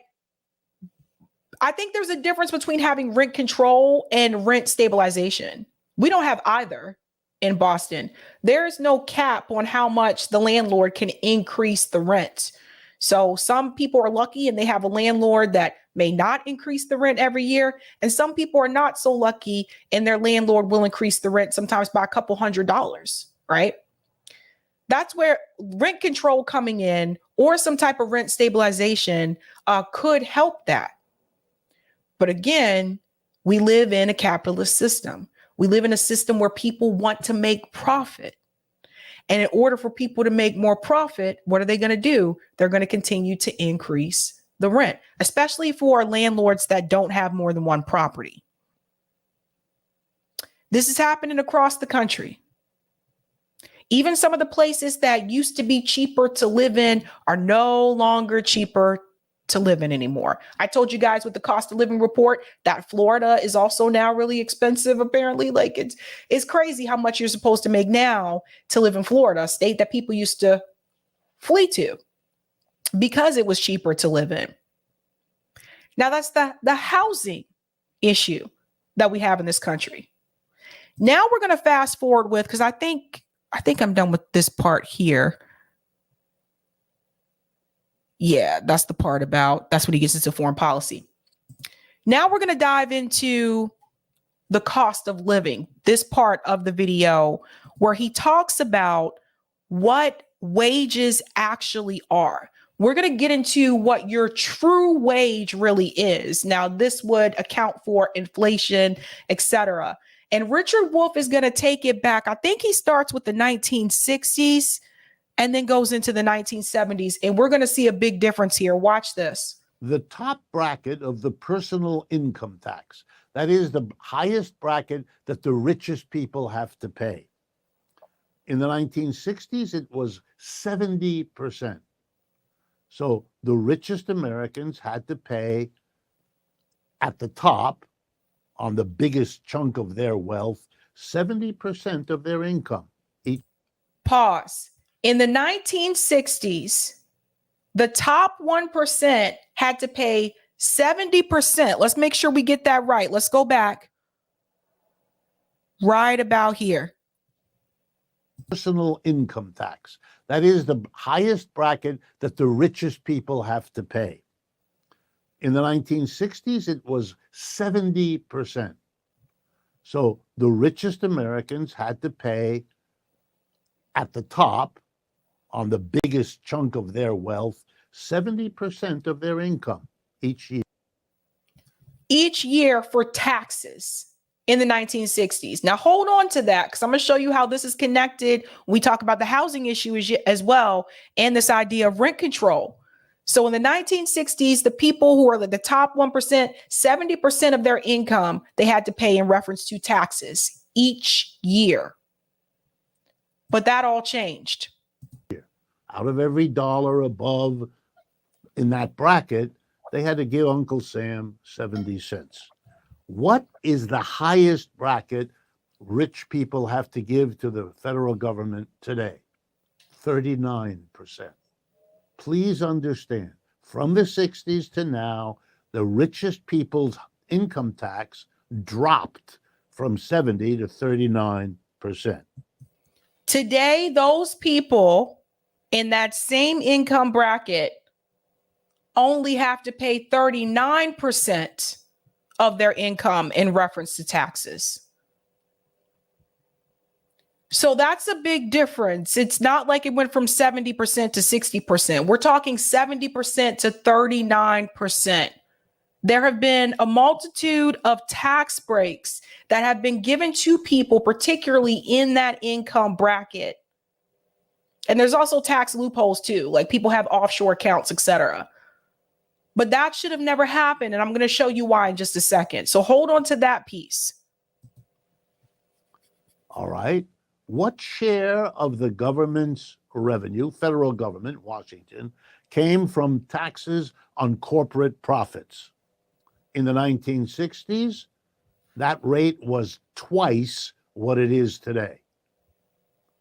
I think there's a difference between having rent control and rent stabilization. We don't have either in Boston. There's no cap on how much the landlord can increase the rent. So some people are lucky and they have a landlord that may not increase the rent every year. And some people are not so lucky and their landlord will increase the rent sometimes by a couple $100s, right? That's where rent control coming in or some type of rent stabilization could help that. But again, we live in a capitalist system. We live in a system where people want to make profit. And in order for people to make more profit, what are they going to do? They're going to continue to increase the rent, especially for landlords that don't have more than one property. This is happening across the country. Even some of the places that used to be cheaper to live in are no longer cheaper to live in anymore. I told you guys with the cost of living report that Florida is also now really expensive, apparently. Like it's crazy how much you're supposed to make now to live in Florida, a state that people used to flee to because it was cheaper to live in. Now that's the housing issue that we have in this country. Now we're going to fast forward with, because I think I'm done with this part here. Yeah, that's the part about, that's when he gets into foreign policy. Now we're going to dive into the cost of living, this part of the video where he talks about what wages actually are. We're going to get into what your true wage really is. Now, this would account for inflation, etc. And Richard Wolff is going to take it back. I think he starts with the 1960s and then goes into the 1970s. And we're going to see a big difference here. Watch this.
The top bracket of the personal income tax, that is the highest bracket that the richest people have to pay. In the 1960s, it was 70%. So the richest Americans had to pay at the top, on the biggest chunk of their wealth, 70% of their income.
Pause. In the 1960s, the top 1% had to pay 70%. Let's make sure we get that right. Let's go back. Right about here.
Personal income tax. That is the highest bracket that the richest people have to pay. In the 1960s, it was 70%. So the richest Americans had to pay at the top, on the biggest chunk of their wealth, 70% of their income each year.
Each year for taxes in the 1960s. Now hold on to that, because I'm going to show you how this is connected. We talk about the housing issue as well, and this idea of rent control. So in the 1960s, the people who are the top 1%, 70% of their income, they had to pay in reference to taxes each year. But that all changed.
Out of every dollar above in that bracket, they had to give Uncle Sam 70 cents. What is the highest bracket rich people have to give to the federal government today? 39%. Please understand, from the 60s to now, the richest people's income tax dropped from 70 to 39%.
Today, those people in that same income bracket only have to pay 39% of their income in reference to taxes. So that's a big difference. It's not like it went from 70% to 60%. We're talking 70% to 39%. There have been a multitude of tax breaks that have been given to people, particularly in that income bracket. And there's also tax loopholes too, like people have offshore accounts, etc. But that should have never happened. And I'm going to show you why in just a second. So hold on to that piece.
All right. What share of the government's revenue, federal government, Washington, came from taxes on corporate profits? In the 1960s, that rate was twice what it is today.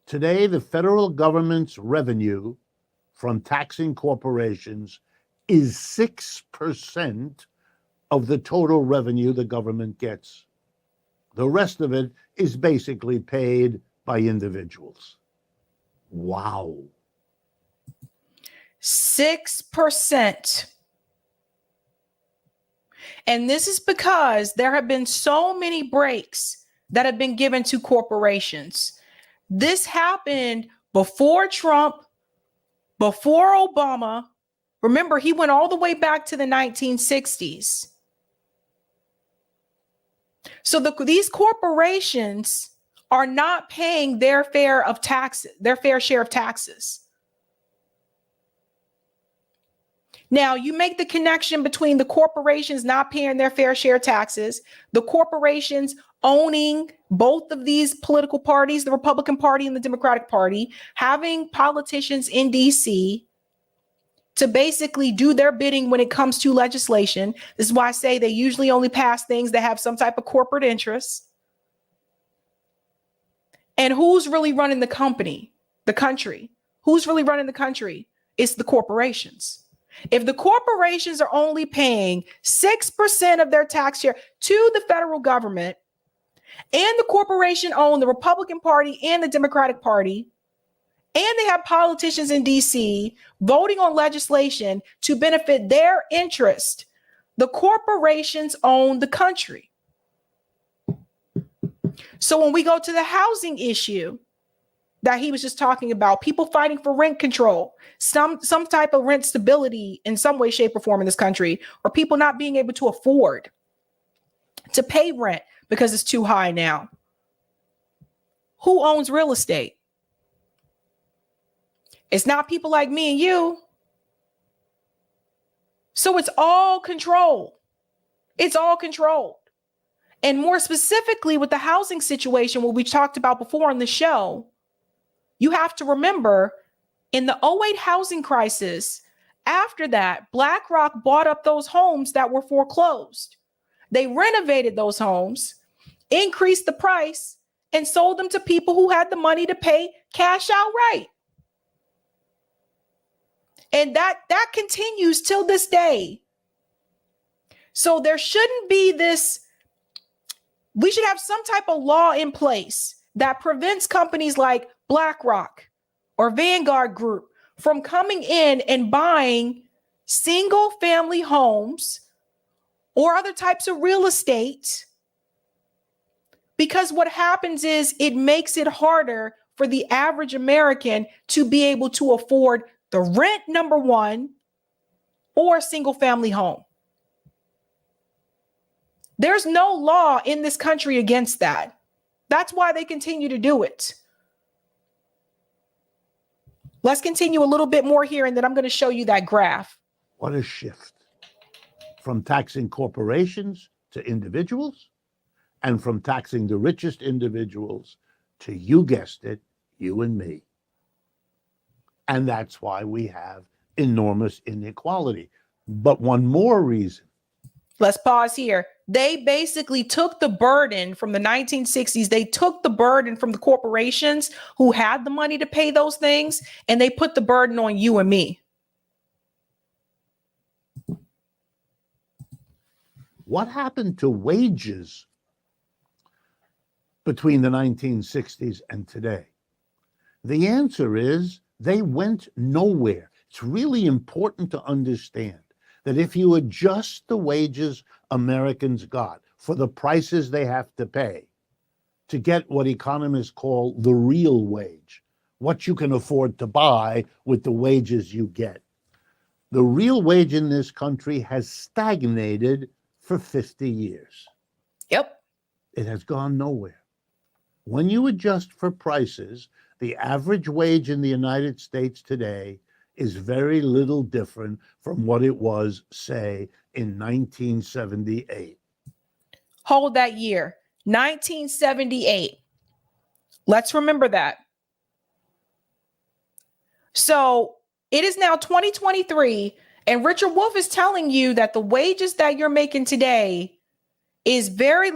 Today, the federal government's revenue from taxing corporations is 6% of the total revenue the government gets. The rest of it is basically paid by individuals. Wow.
6%. And this is because there have been so many breaks that have been given to corporations. This happened before Trump, before Obama. Remember, he went all the way back to the 1960s. So these corporations are not paying their fair of taxes, their fair share of taxes. Now, you make the connection between the corporations not paying their fair share of taxes, the corporations owning both of these political parties, the Republican Party and the Democratic Party, having politicians in DC to basically do their bidding when it comes to legislation. This is why I say they usually only pass things that have some type of corporate interest. And who's really running the country? Who's really running the country? It's the corporations. If the corporations are only paying 6% of their tax share to the federal government, and the corporation own the Republican Party and the Democratic Party, And they have politicians in DC voting on legislation to benefit their interest. The corporations own the country. So when we go to the housing issue that he was just talking about, people fighting for rent control, some type of rent stability in some way, shape, or form in this country, or people not being able to afford to pay rent because it's too high now. Who owns real estate? It's not people like me and you. So it's all controlled. It's all controlled. And more specifically with the housing situation, what we talked about before on the show, you have to remember in the '08 housing crisis, after that, BlackRock bought up those homes that were foreclosed. They renovated those homes, increased the price, and sold them to people who had the money to pay cash outright. And that continues till this day. So there shouldn't be this. We should have some type of law in place that prevents companies like BlackRock or Vanguard Group from coming in and buying single family homes or other types of real estate. Because what happens is it makes it harder for the average American to be able to afford the rent, number one, or a single family home. There's no law in this country against that. That's why they continue to do it. Let's continue a little bit more here, and then I'm going to show you that graph.
What a shift from taxing corporations to individuals, and from taxing the richest individuals to, you guessed it, you and me. And that's why we have enormous inequality. But one more reason.
Let's pause here. They basically took the burden from the 1960s. They took the burden from the corporations who had the money to pay those things, and they put the burden on you and me.
What happened to wages between the 1960s and today? The answer is they went nowhere. It's really important to understand that if you adjust the wages Americans got for the prices they have to pay to get what economists call the real wage, what you can afford to buy with the wages you get, the real wage in this country has stagnated for 50 years.
Yep.
It has gone nowhere. When you adjust for prices, the average wage in the United States today is very little different from what it was, say, in 1978.
Hold that year, 1978. Let's remember that. So it is now 2023, and Richard Wolff is telling you that the wages that you're making today is very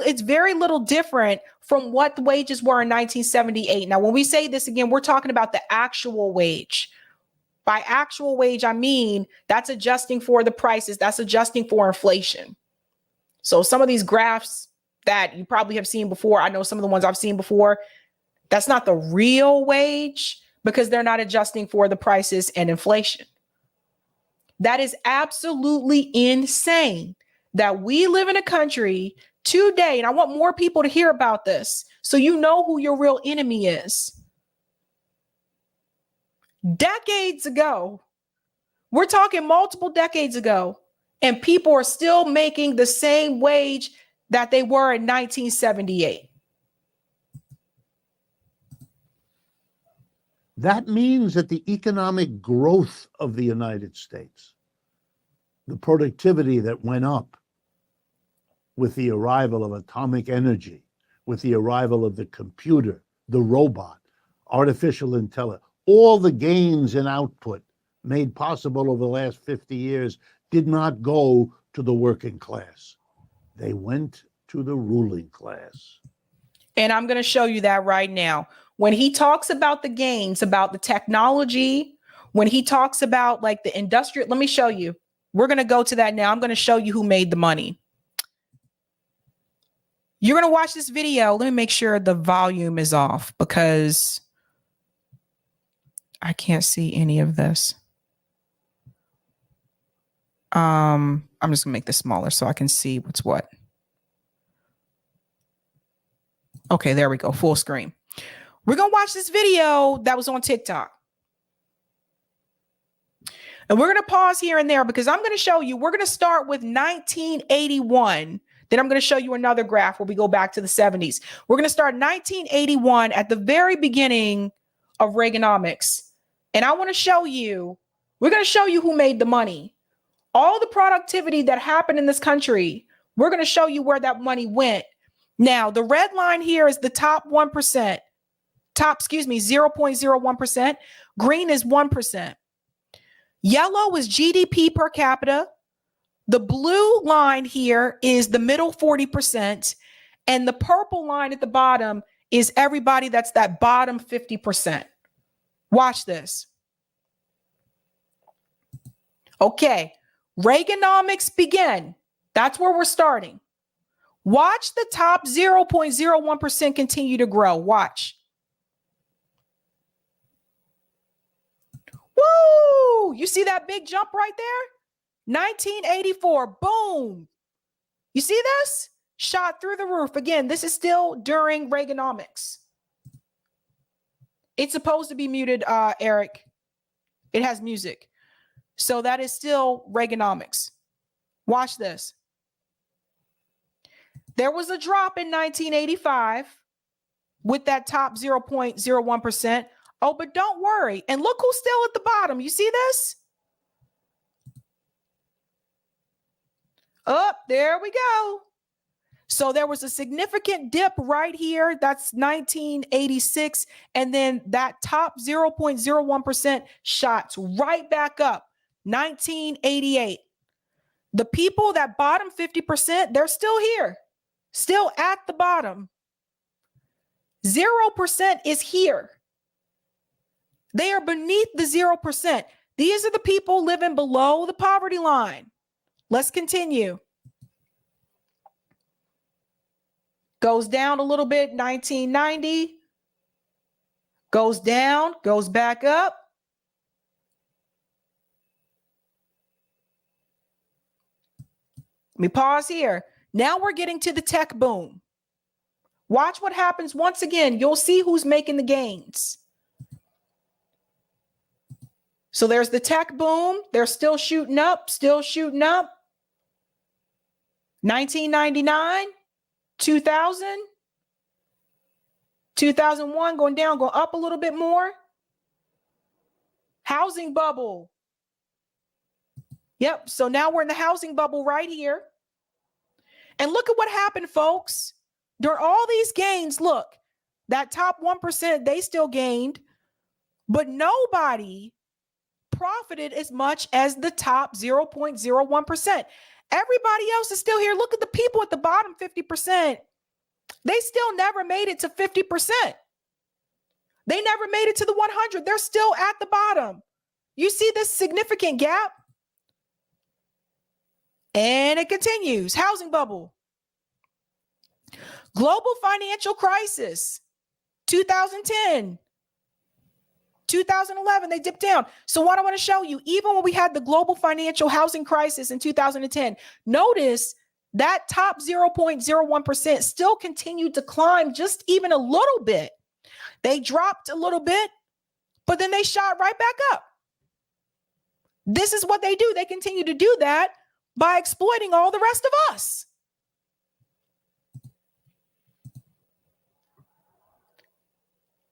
little different from what the wages were in 1978. Now, when we say this again, we're talking about the actual wage. By actual wage, I mean that's adjusting for the prices, that's adjusting for inflation. So some of these graphs that you probably have seen before, I know some of the ones I've seen before, that's not the real wage because they're not adjusting for the prices and inflation. That is absolutely insane that we live in a country today, and I want more people to hear about this so you know who your real enemy is. Decades ago, we're talking multiple decades ago, and people are still making the same wage that they were in 1978.
That means that the economic growth of the United States, the productivity that went up with the arrival of atomic energy, with the arrival of the computer, the robot, artificial intelligence, all the gains in output made possible over the last 50 years did not go to the working class. They went to the ruling class.
And I'm going to show you that right now. When he talks about the gains, about the technology, when he talks about like the industrial, let me show you. We're going to go to that now. I'm going to show you who made the money. You're going to watch this video. Let me make sure the volume is off because I can't see any of this. I'm just gonna make this smaller so I can see what's what. Okay, there we go, full screen. We're gonna watch this video that was on TikTok. And we're gonna pause here and there because I'm gonna show you, we're gonna start with 1981. Then I'm gonna show you another graph where we go back to the 70s. We're gonna start 1981 at the very beginning of Reaganomics. And I wanna show you, we're gonna show you who made the money. All the productivity that happened in this country, we're going to show you where that money went. Now, the red line here is the top 1%. 0.01%. Green is 1%. Yellow is GDP per capita. The blue line here is the middle 40%. And the purple line at the bottom is everybody that's that bottom 50%. Watch this. Okay. Reaganomics begin. That's where we're starting. Watch the top 0.01% continue to grow. Watch. Woo! You see that big jump right there? 1984. Boom. You see this? Shot through the roof. Again, this is still during Reaganomics. It's supposed to be muted, Eric. It has music. So that is still Reaganomics. Watch this. There was a drop in 1985 with that top 0.01%. Oh, but don't worry. And look who's still at the bottom. You see this? Up, there we go. So there was a significant dip right here. That's 1986. And then that top 0.01% shots right back up. 1988. The people that bottom 50%, they're still here, still at the bottom. 0% is here. They are beneath the 0%. These are the people living below the poverty line. Let's continue. Goes down a little bit, 1990. Goes down, goes back up. Let me pause here. Now we're getting to the tech boom. Watch what happens once again. You'll see who's making the gains. So there's the tech boom. They're still shooting up, still shooting up. 1999, 2000, 2001, going down, going up a little bit more. Housing bubble. Yep. So now we're in the housing bubble right here. And look at what happened, folks. During all these gains, look, that top 1%, they still gained, but nobody profited as much as the top 0.01%. Everybody else is still here. Look at the people at the bottom 50%. They still never made it to 50%. They never made it to the 100. They're still at the bottom. You see this significant gap? And it continues. Housing bubble. Global financial crisis. 2010. 2011, they dipped down. So what I want to show you, even when we had the global financial housing crisis in 2010, notice that top 0.01% still continued to climb just even a little bit. They dropped a little bit, but then they shot right back up. This is what they do. They continue to do that by exploiting all the rest of us.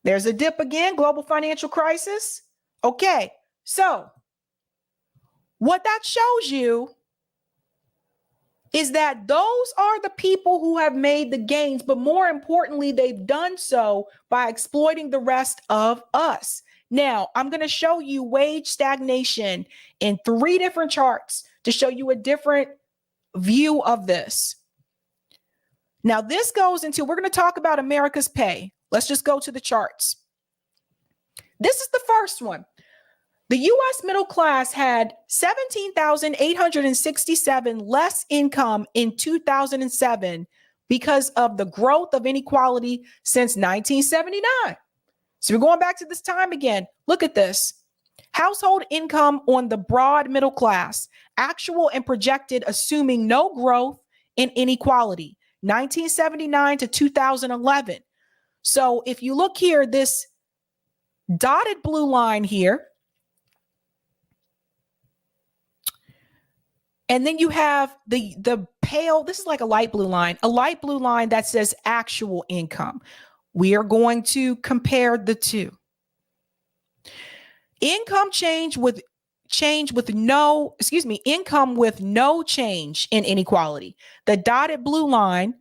There's a dip again, global financial crisis. Okay, so what that shows you is that those are the people who have made the gains, but more importantly, they've done so by exploiting the rest of us. Now, I'm going to show you wage stagnation in 3 different charts to show you a different view of this. Now, this goes into, we're going to talk about America's pay. Let's just go to the charts. This is the first one. The U.S. middle class had 17,867 less income in 2007 because of the growth of inequality since 1979. So we're going back to this time again. Look at this. Household income on the broad middle class, actual and projected, assuming no growth in inequality, 1979 to 2011. So if you look here, this dotted blue line here, and then you have the pale, this is like a light blue line that says actual income. We are going to compare the two. Income with no change in inequality. The dotted blue line,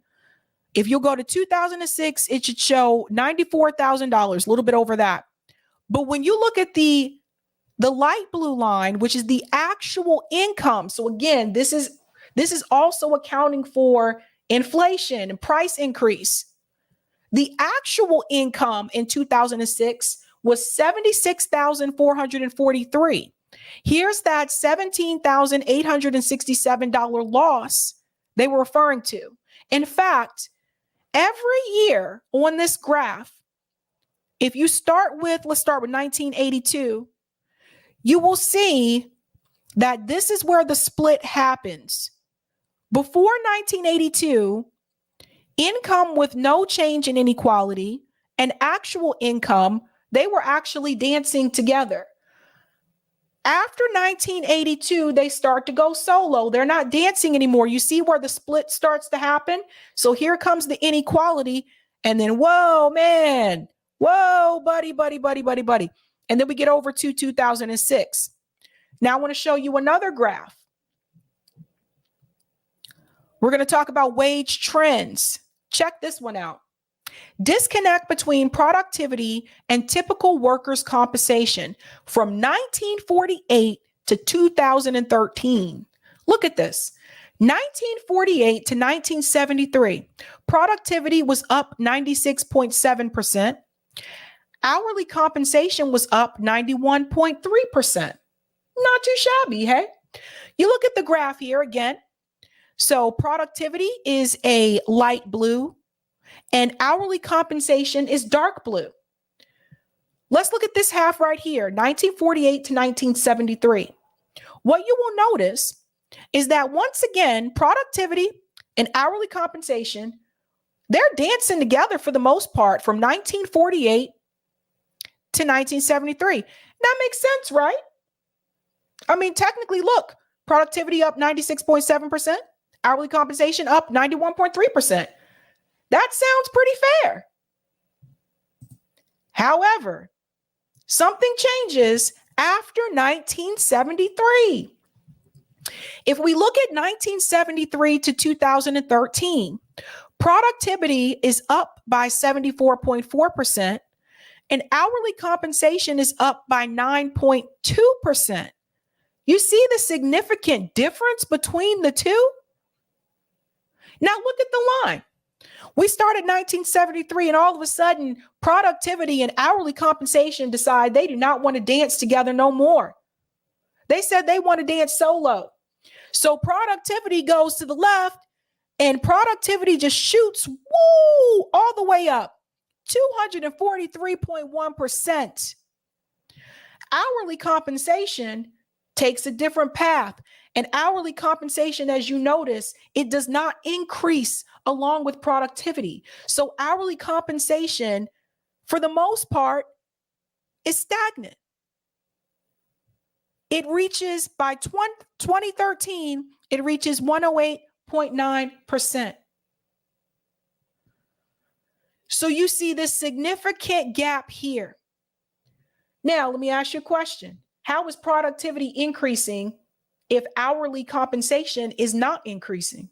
if you go to 2006, it should show $94,000, a little bit over that. But when you look at the light blue line, which is the actual income. So again, this is also accounting for inflation and price increase. The actual income in 2006 was $76,443. Here's that $17,867 loss they were referring to. In fact, every year on this graph, if you let's start with 1982, you will see that this is where the split happens. Before 1982, income with no change in inequality and actual income, they were actually dancing together. After 1982, they start to go solo. They're not dancing anymore. You see where the split starts to happen? So here comes the inequality. And then, whoa, man. Whoa, buddy. And then we get over to 2006. Now I want to show you another graph. We're going to talk about wage trends. Check this one out. Disconnect between productivity and typical workers' compensation from 1948 to 2013. Look at this. 1948 to 1973, productivity was up 96.7%. Hourly compensation was up 91.3%. Not too shabby, hey? You look at the graph here again. So productivity is a light blue and hourly compensation is dark blue. Let's look at this half right here, 1948 to 1973. What you will notice is that once again, productivity and hourly compensation, they're dancing together for the most part from 1948 to 1973. That makes sense, right? I mean, technically, look, productivity up 96.7%, hourly compensation up 91.3%. That sounds pretty fair. However, something changes after 1973. If we look at 1973 to 2013, productivity is up by 74.4%, and hourly compensation is up by 9.2%. You see the significant difference between the two? Now look at the line. We started 1973 and all of a sudden productivity and hourly compensation decide they do not want to dance together no more. They said they want to dance solo. So productivity goes to the left and productivity just shoots all the way up, 243.1%. Hourly compensation takes a different path. And hourly compensation, as you notice, it does not increase along with productivity. So hourly compensation, for the most part, is stagnant. It reaches, by 2013, it reaches 108.9%. So you see this significant gap here. Now, let me ask you a question. How is productivity increasing if hourly compensation is not increasing?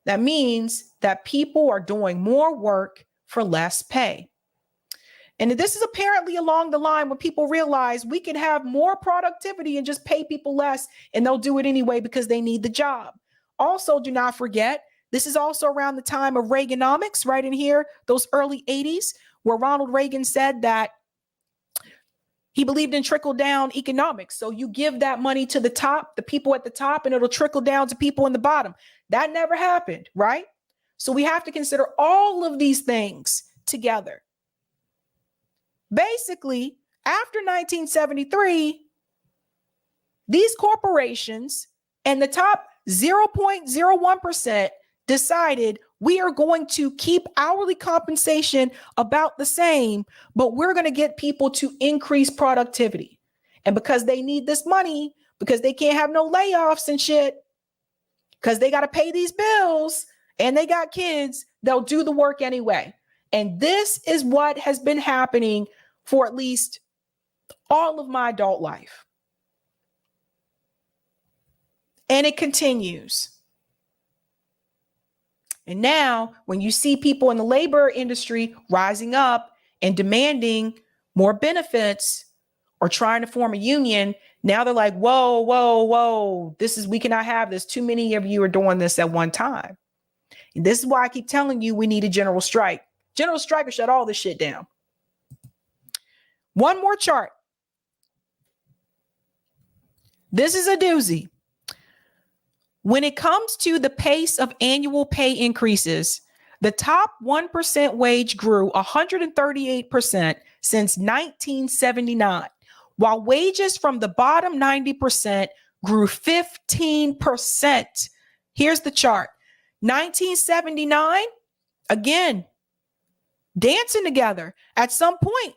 That means that people are doing more work for less pay. And this is apparently along the line when people realize we can have more productivity and just pay people less, and they'll do it anyway because they need the job. Also, do not forget, this is also around the time of Reaganomics, right in here, those early 80s, where Ronald Reagan said that he believed in trickle-down economics. So you give that money to the top, the people at the top, and it'll trickle down to people in the bottom. That never happened, right? So we have to consider all of these things together. basically, after 1973, these corporations and the top 0.01% decided we are going to keep hourly compensation about the same, but we're going to get people to increase productivity. And because they need this money, because they can't have no layoffs and shit, because they got to pay these bills and they got kids, they'll do the work anyway. And this is what has been happening for at least all of my adult life. And it continues. And now, when you see people in the labor industry rising up and demanding more benefits or trying to form a union, now they're like, whoa, whoa, whoa, we cannot have this. Too many of you are doing this at one time. And this is why I keep telling you we need a general strike. General strike will shut all this shit down. One more chart. This is a doozy. When it comes to the pace of annual pay increases, the top 1% wage grew 138% since 1979, while wages from the bottom 90% grew 15%. Here's the chart. 1979, again, dancing together. At some point,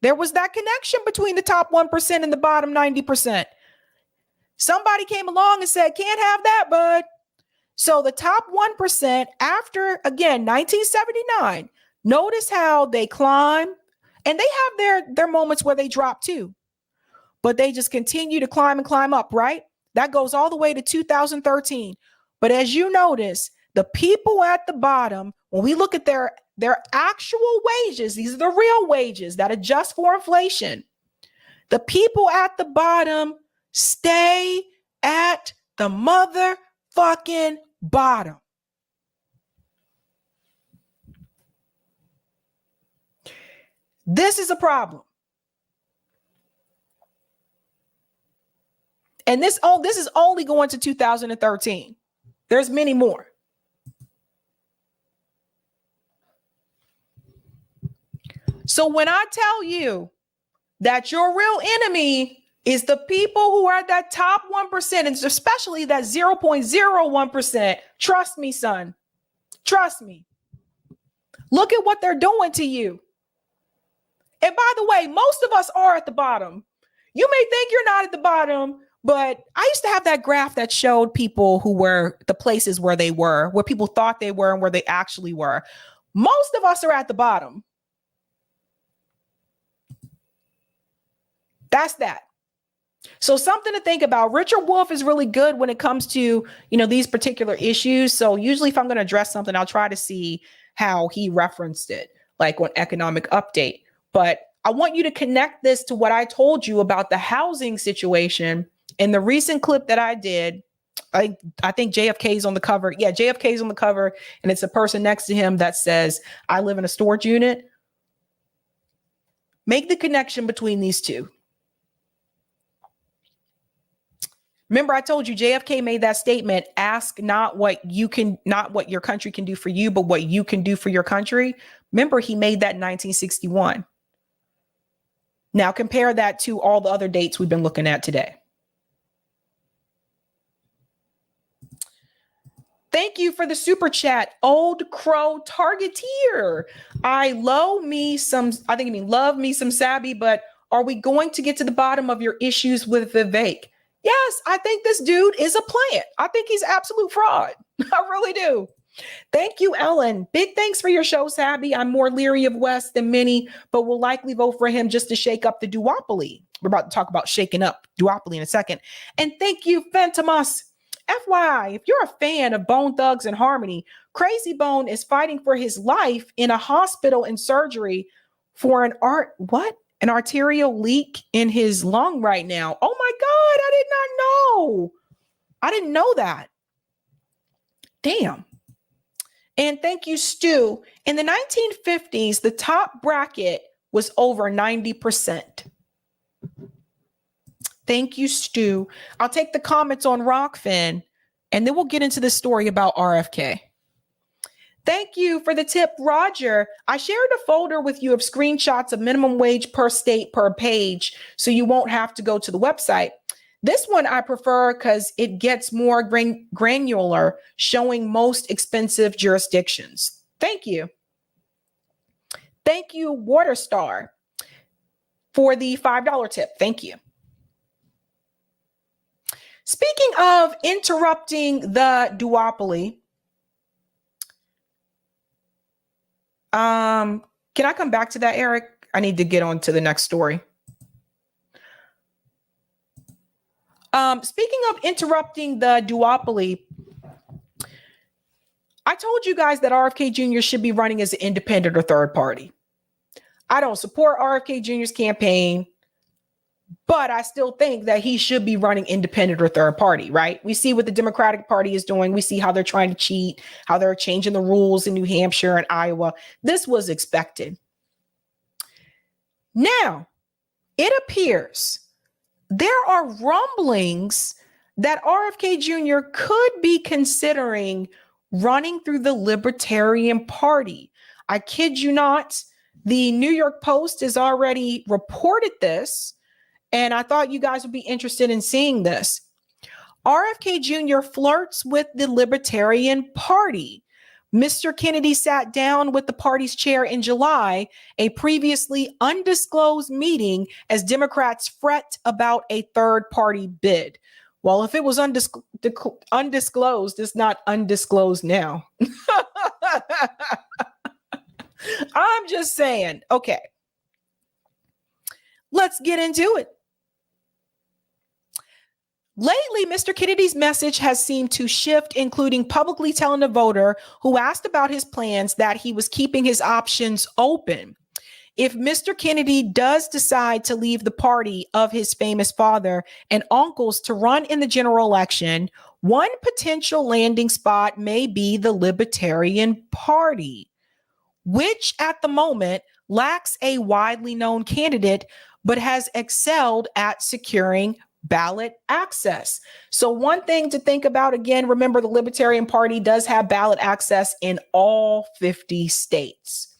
there was that connection between the top 1% and the bottom 90%. Somebody came along and said, can't have that, bud. So the top 1% after, again, 1979, notice how they climb, and they have their moments where they drop too, but they just continue to climb and climb up, right? That goes all the way to 2013. But as you notice, the people at the bottom, when we look at their actual wages, these are the real wages that adjust for inflation. The people at the bottom stay at the motherfucking bottom. This is a problem. And this is only going to 2013. There's many more. So when I tell you that your real enemy is the people who are at that top 1%, and especially that 0.01%, trust me, son. Trust me. Look at what they're doing to you. And by the way, most of us are at the bottom. You may think you're not at the bottom, but I used to have that graph that showed people who were the places where they were, where people thought they were and where they actually were. Most of us are at the bottom. That's that. So something to think about. Richard Wolff is really good when it comes to, these particular issues. So usually if I'm going to address something, I'll try to see how he referenced it, like on Economic Update. But I want you to connect this to what I told you about the housing situation in the recent clip that I did. I think JFK is on the cover. Yeah, JFK is on the cover. And it's a person next to him that says, I live in a storage unit. Make the connection between these two. Remember, I told you JFK made that statement, ask not what your country can do for you, but what you can do for your country. Remember, he made that in 1961. Now compare that to all the other dates we've been looking at today. Thank you for the super chat, Old Crow Targeteer. Love me some Sabby, but are we going to get to the bottom of your issues with Vivek? Yes, I think this dude is a plant. I think he's absolute fraud. I really do. Thank you, Ellen. Big thanks for your show, Sabby. I'm more leery of West than many, but will likely vote for him just to shake up the duopoly. We're about to talk about shaking up duopoly in a second. And thank you, Phantomus. FYI, if you're a fan of Bone Thugs and Harmony, Crazy Bone is fighting for his life in a hospital in surgery for an arterial leak in his lung right now. Oh my God, I did not know. I didn't know that. Damn. And thank you, Stu. In the 1950s, the top bracket was over 90%. Thank you, Stu. I'll take the comments on Rockfin, and then we'll get into the story about RFK. Thank you for the tip, Roger. I shared a folder with you of screenshots of minimum wage per state per page, so you won't have to go to the website. This one I prefer because it gets more granular, showing most expensive jurisdictions. Thank you. Thank you, Waterstar, for the $5 tip. Thank you. Speaking of interrupting the duopoly, can I come back to that, Eric? I need to get on to the next story. Speaking of interrupting the duopoly, I told you guys that RFK Jr. should be running as an independent or third party. I don't support RFK Jr.'s campaign, but I still think that he should be running independent or third party, right? We see what the Democratic Party is doing. We see how they're trying to cheat, how they're changing the rules in New Hampshire and Iowa. This was expected. Now, it appears there are rumblings that RFK Jr. could be considering running through the Libertarian Party. I kid you not. The New York Post has already reported this, and I thought you guys would be interested in seeing this. RFK Jr. flirts with the Libertarian Party. Mr. Kennedy sat down with the party's chair in July, a previously undisclosed meeting, as Democrats fret about a third party bid. Well, if it was undisclosed, it's not undisclosed now. I'm just saying. Okay. Let's get into it. Lately, Mr. Kennedy's message has seemed to shift, including publicly telling a voter who asked about his plans that he was keeping his options open. If Mr. Kennedy does decide to leave the party of his famous father and uncles to run in the general election, one potential landing spot may be the Libertarian Party, which at the moment lacks a widely known candidate, but has excelled at securing ballot access. So one thing to think about, again, remember the Libertarian Party does have ballot access in all 50 states.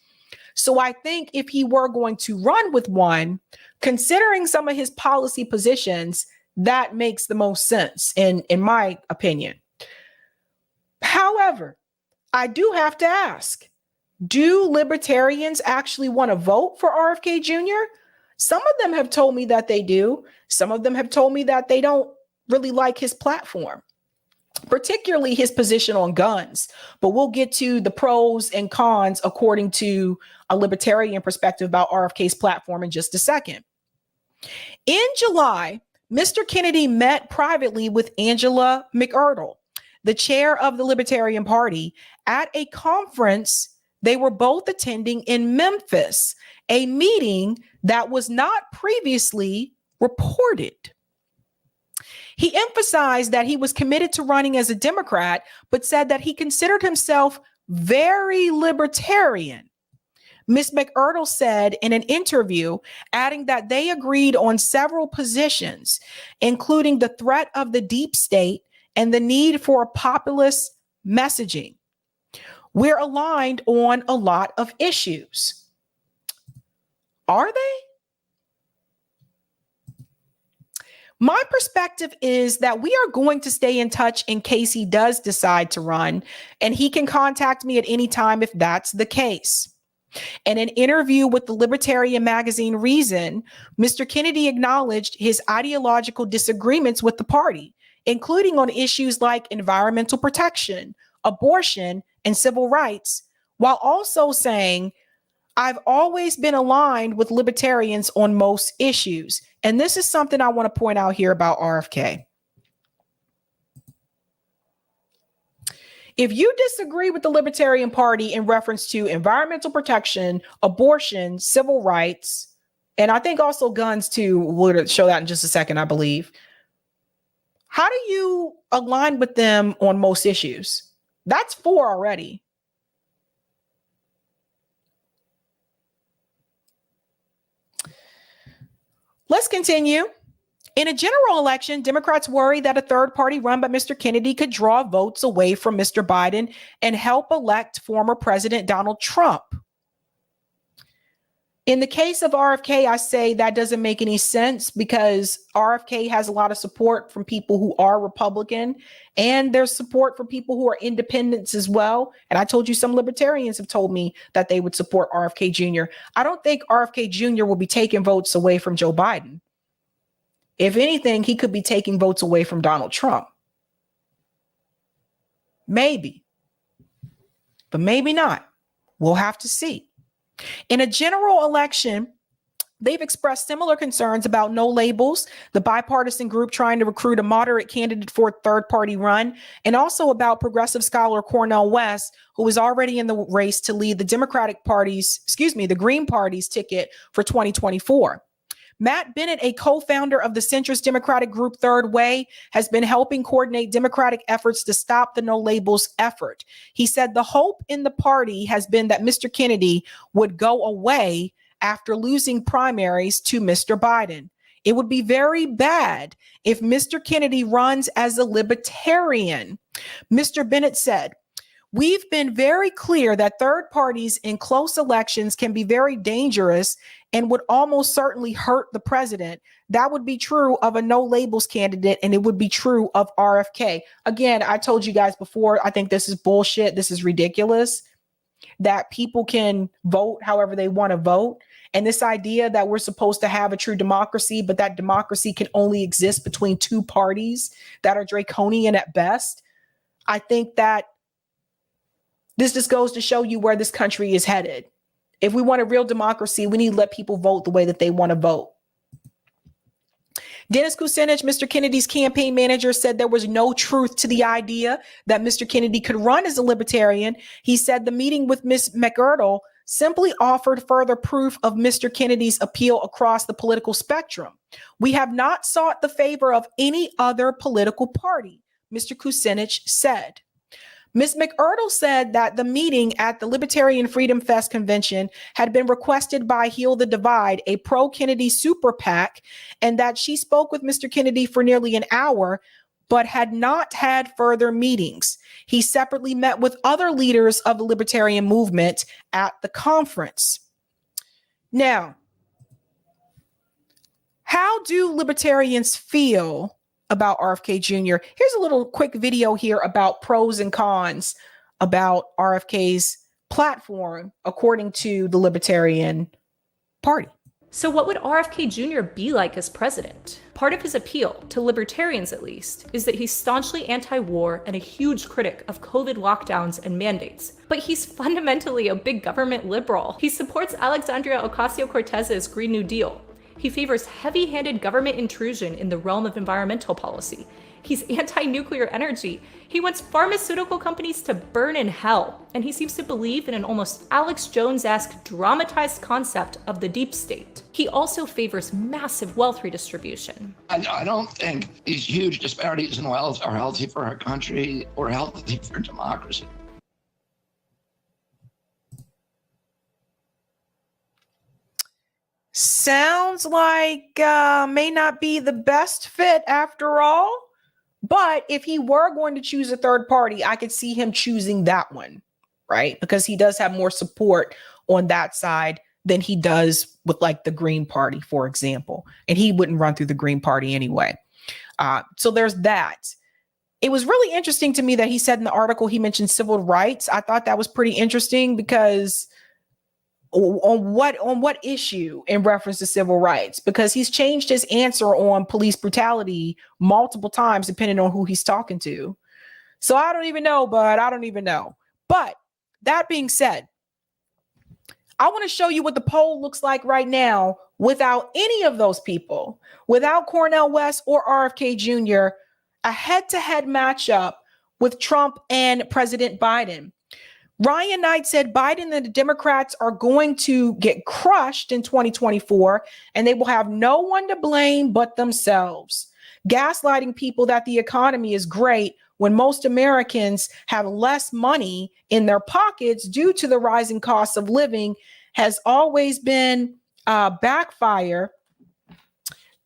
So I think if he were going to run with one, considering some of his policy positions, that makes the most sense in my opinion. However, I do have to ask, do libertarians actually want to vote for RFK Jr.? Some of them have told me that they do. Some of them have told me that they don't really like his platform, particularly his position on guns. But we'll get to the pros and cons according to a libertarian perspective about RFK's platform in just a second. In July, Mr. Kennedy met privately with Angela McArdle, the chair of the Libertarian Party, at a conference they were both attending in Memphis, a meeting that was not previously reported. He emphasized that he was committed to running as a Democrat, but said that he considered himself very libertarian. Ms. McArdle said in an interview, adding that they agreed on several positions, including the threat of the deep state and the need for populist messaging. We're aligned on a lot of issues. Are they? My perspective is that we are going to stay in touch in case he does decide to run, and he can contact me at any time if that's the case. In an interview with the Libertarian magazine Reason, Mr. Kennedy acknowledged his ideological disagreements with the party, including on issues like environmental protection, abortion, and civil rights, while also saying, I've always been aligned with libertarians on most issues. And this is something I want to point out here about RFK. If you disagree with the Libertarian Party in reference to environmental protection, abortion, civil rights, and I think also guns too, we'll show that in just a second, I believe. How do you align with them on most issues? That's 4 already. Let's continue. In a general election, Democrats worry that a third party run by Mr. Kennedy could draw votes away from Mr. Biden and help elect former President Donald Trump. In the case of RFK, I say that doesn't make any sense because RFK has a lot of support from people who are Republican, and there's support for people who are independents as well. And I told you some libertarians have told me that they would support RFK Jr. I don't think RFK Jr. will be taking votes away from Joe Biden. If anything, he could be taking votes away from Donald Trump. Maybe, but maybe not. We'll have to see. In a general election, they've expressed similar concerns about no labels, the bipartisan group trying to recruit a moderate candidate for a third-party run, and also about progressive scholar Cornel West, who is already in the race to lead the the Green Party's ticket for 2024. Matt Bennett, a co-founder of the centrist Democratic group Third Way, has been helping coordinate Democratic efforts to stop the no labels effort. He said the hope in the party has been that Mr. Kennedy would go away after losing primaries to Mr. Biden. It would be very bad if Mr. Kennedy runs as a libertarian. Mr. Bennett said, "We've been very clear that third parties in close elections can be very dangerous and would almost certainly hurt the president. That would be true of a no labels candidate, and it would be true of RFK." Again, I told you guys before, I think this is bullshit. This is ridiculous that people can vote however they want to vote. And this idea that we're supposed to have a true democracy, but that democracy can only exist between two parties that are draconian at best. I think that this just goes to show you where this country is headed. If we want a real democracy, we need to let people vote the way that they want to vote. Dennis Kucinich, Mr. Kennedy's campaign manager, said there was no truth to the idea that Mr. Kennedy could run as a libertarian. He said the meeting with Ms. McErdle simply offered further proof of Mr. Kennedy's appeal across the political spectrum. "We have not sought the favor of any other political party," Mr. Kucinich said. Ms. McErdle said that the meeting at the Libertarian Freedom Fest convention had been requested by Heal the Divide, a pro-Kennedy super PAC, and that she spoke with Mr. Kennedy for nearly an hour, but had not had further meetings. He separately met with other leaders of the libertarian movement at the conference. Now, how do libertarians feel about RFK Jr.? Here's a little quick video here about pros and cons about RFK's platform, according to the Libertarian Party.
So what would RFK Jr. be like as president? Part of his appeal, to libertarians at least, is that he's staunchly anti-war and a huge critic of COVID lockdowns and mandates. But he's fundamentally a big government liberal. He supports Alexandria Ocasio-Cortez's Green New Deal. He favors heavy-handed government intrusion in the realm of environmental policy. He's anti-nuclear energy. He wants pharmaceutical companies to burn in hell. And he seems to believe in an almost Alex Jones-esque dramatized concept of the deep state. He also favors massive wealth redistribution.
I don't think these huge disparities in wealth are healthy for our country or healthy for democracy.
Sounds like may not be the best fit after all. But if he were going to choose a third party, I could see him choosing that one, right? Because he does have more support on that side than he does with like the Green Party, for example. And he wouldn't run through the Green Party anyway. So there's that. It was really interesting to me that he said in the article, he mentioned civil rights. I thought that was pretty interesting because on what issue in reference to civil rights? Because he's changed his answer on police brutality multiple times, depending on who he's talking to. So I don't even know, bud. I don't even know. But that being said, I want to show you what the poll looks like right now without any of those people, without Cornel West or RFK Jr., a head-to-head matchup with Trump and President Biden. Ryan Knight said Biden and the Democrats are going to get crushed in 2024, and they will have no one to blame but themselves. Gaslighting people that the economy is great when most Americans have less money in their pockets due to the rising cost of living has always been backfire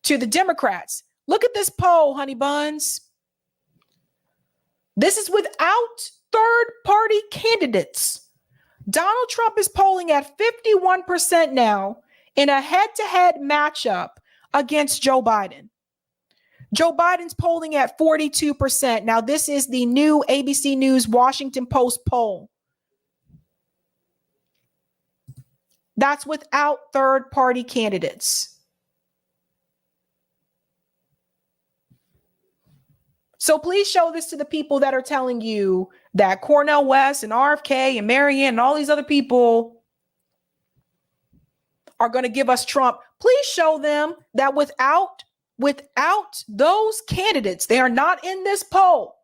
to the Democrats. Look at this poll, honey buns. This is without third-party candidates. Donald Trump is polling at 51% now in a head-to-head matchup against Joe Biden. Joe Biden's polling at 42%. Now, this is the new ABC News Washington Post poll. That's without third-party candidates. So please show this to the people that are telling you that Cornel West and RFK and Marianne and all these other people are going to give us Trump. Please show them that without those candidates, they are not in this poll.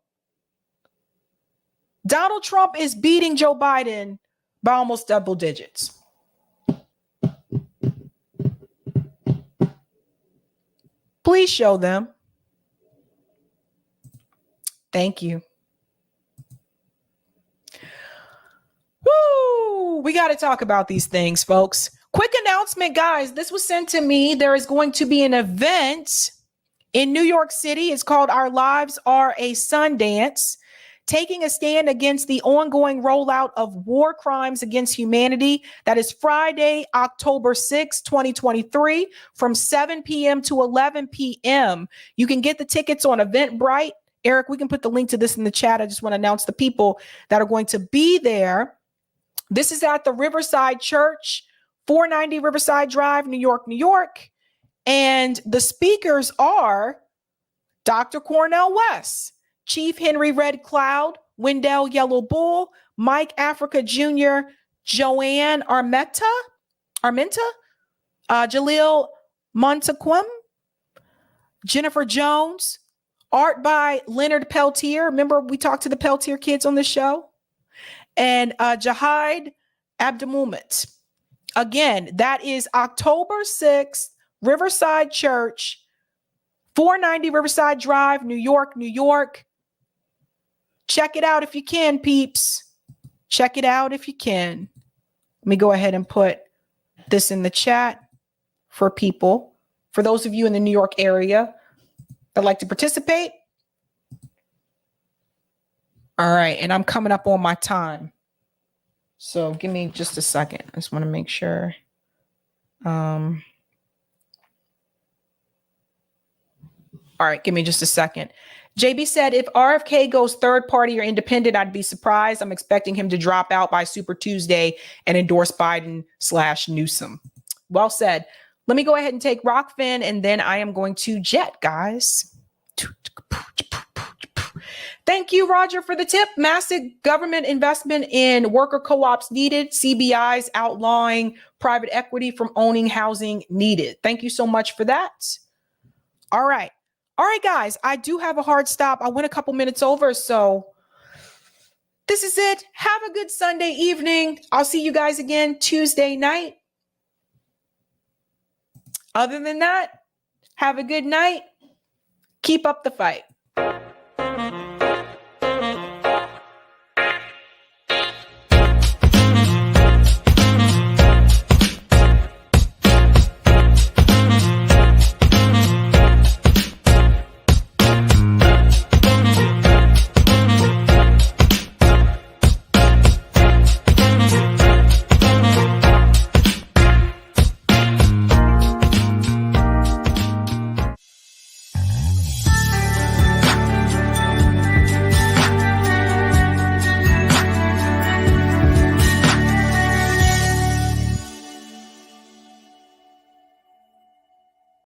Donald Trump is beating Joe Biden by almost double digits. Please show them. Thank you. Woo! We got to talk about these things, folks. Quick announcement, guys. This was sent to me. There is going to be an event in New York City. It's called Our Lives Are a Sundance, taking a stand against the ongoing rollout of war crimes against humanity. That is Friday, October 6, 2023, from 7 p.m. to 11 p.m. You can get the tickets on Eventbrite. Eric, we can put the link to this in the chat. I just want to announce the people that are going to be there. This is at the Riverside Church, 490 Riverside Drive, New York, New York. And the speakers are Dr. Cornel West, Chief Henry Red Cloud, Wendell Yellow Bull, Mike Africa Jr., Joanne Armenta, Jaleel Montequim, Jennifer Jones, art by Leonard Peltier. Remember, we talked to the Peltier kids on the show. And Jahid Abdulmumet. Again, that is October 6th, Riverside Church, 490 Riverside Drive, New York, New York. Check it out if you can, peeps. Check it out if you can. Let me go ahead and put this in the chat for people. For those of you in the New York area that like to participate. All right, and I'm coming up on my time. So give me just a second. I just want to make sure. All right, give me just a second. JB said, if RFK goes third party or independent, I'd be surprised. I'm expecting him to drop out by Super Tuesday and endorse Biden/Newsom. Well said. Let me go ahead and take Rockfin, and then I am going to jet, guys. Thank you, Roger, for the tip. Massive government investment in worker co-ops needed. CBI's outlawing private equity from owning housing needed. Thank you so much for that. All right. All right, guys, I do have a hard stop. I went a couple minutes over, so this is it. Have a good Sunday evening. I'll see you guys again Tuesday night. Other than that, have a good night. Keep up the fight.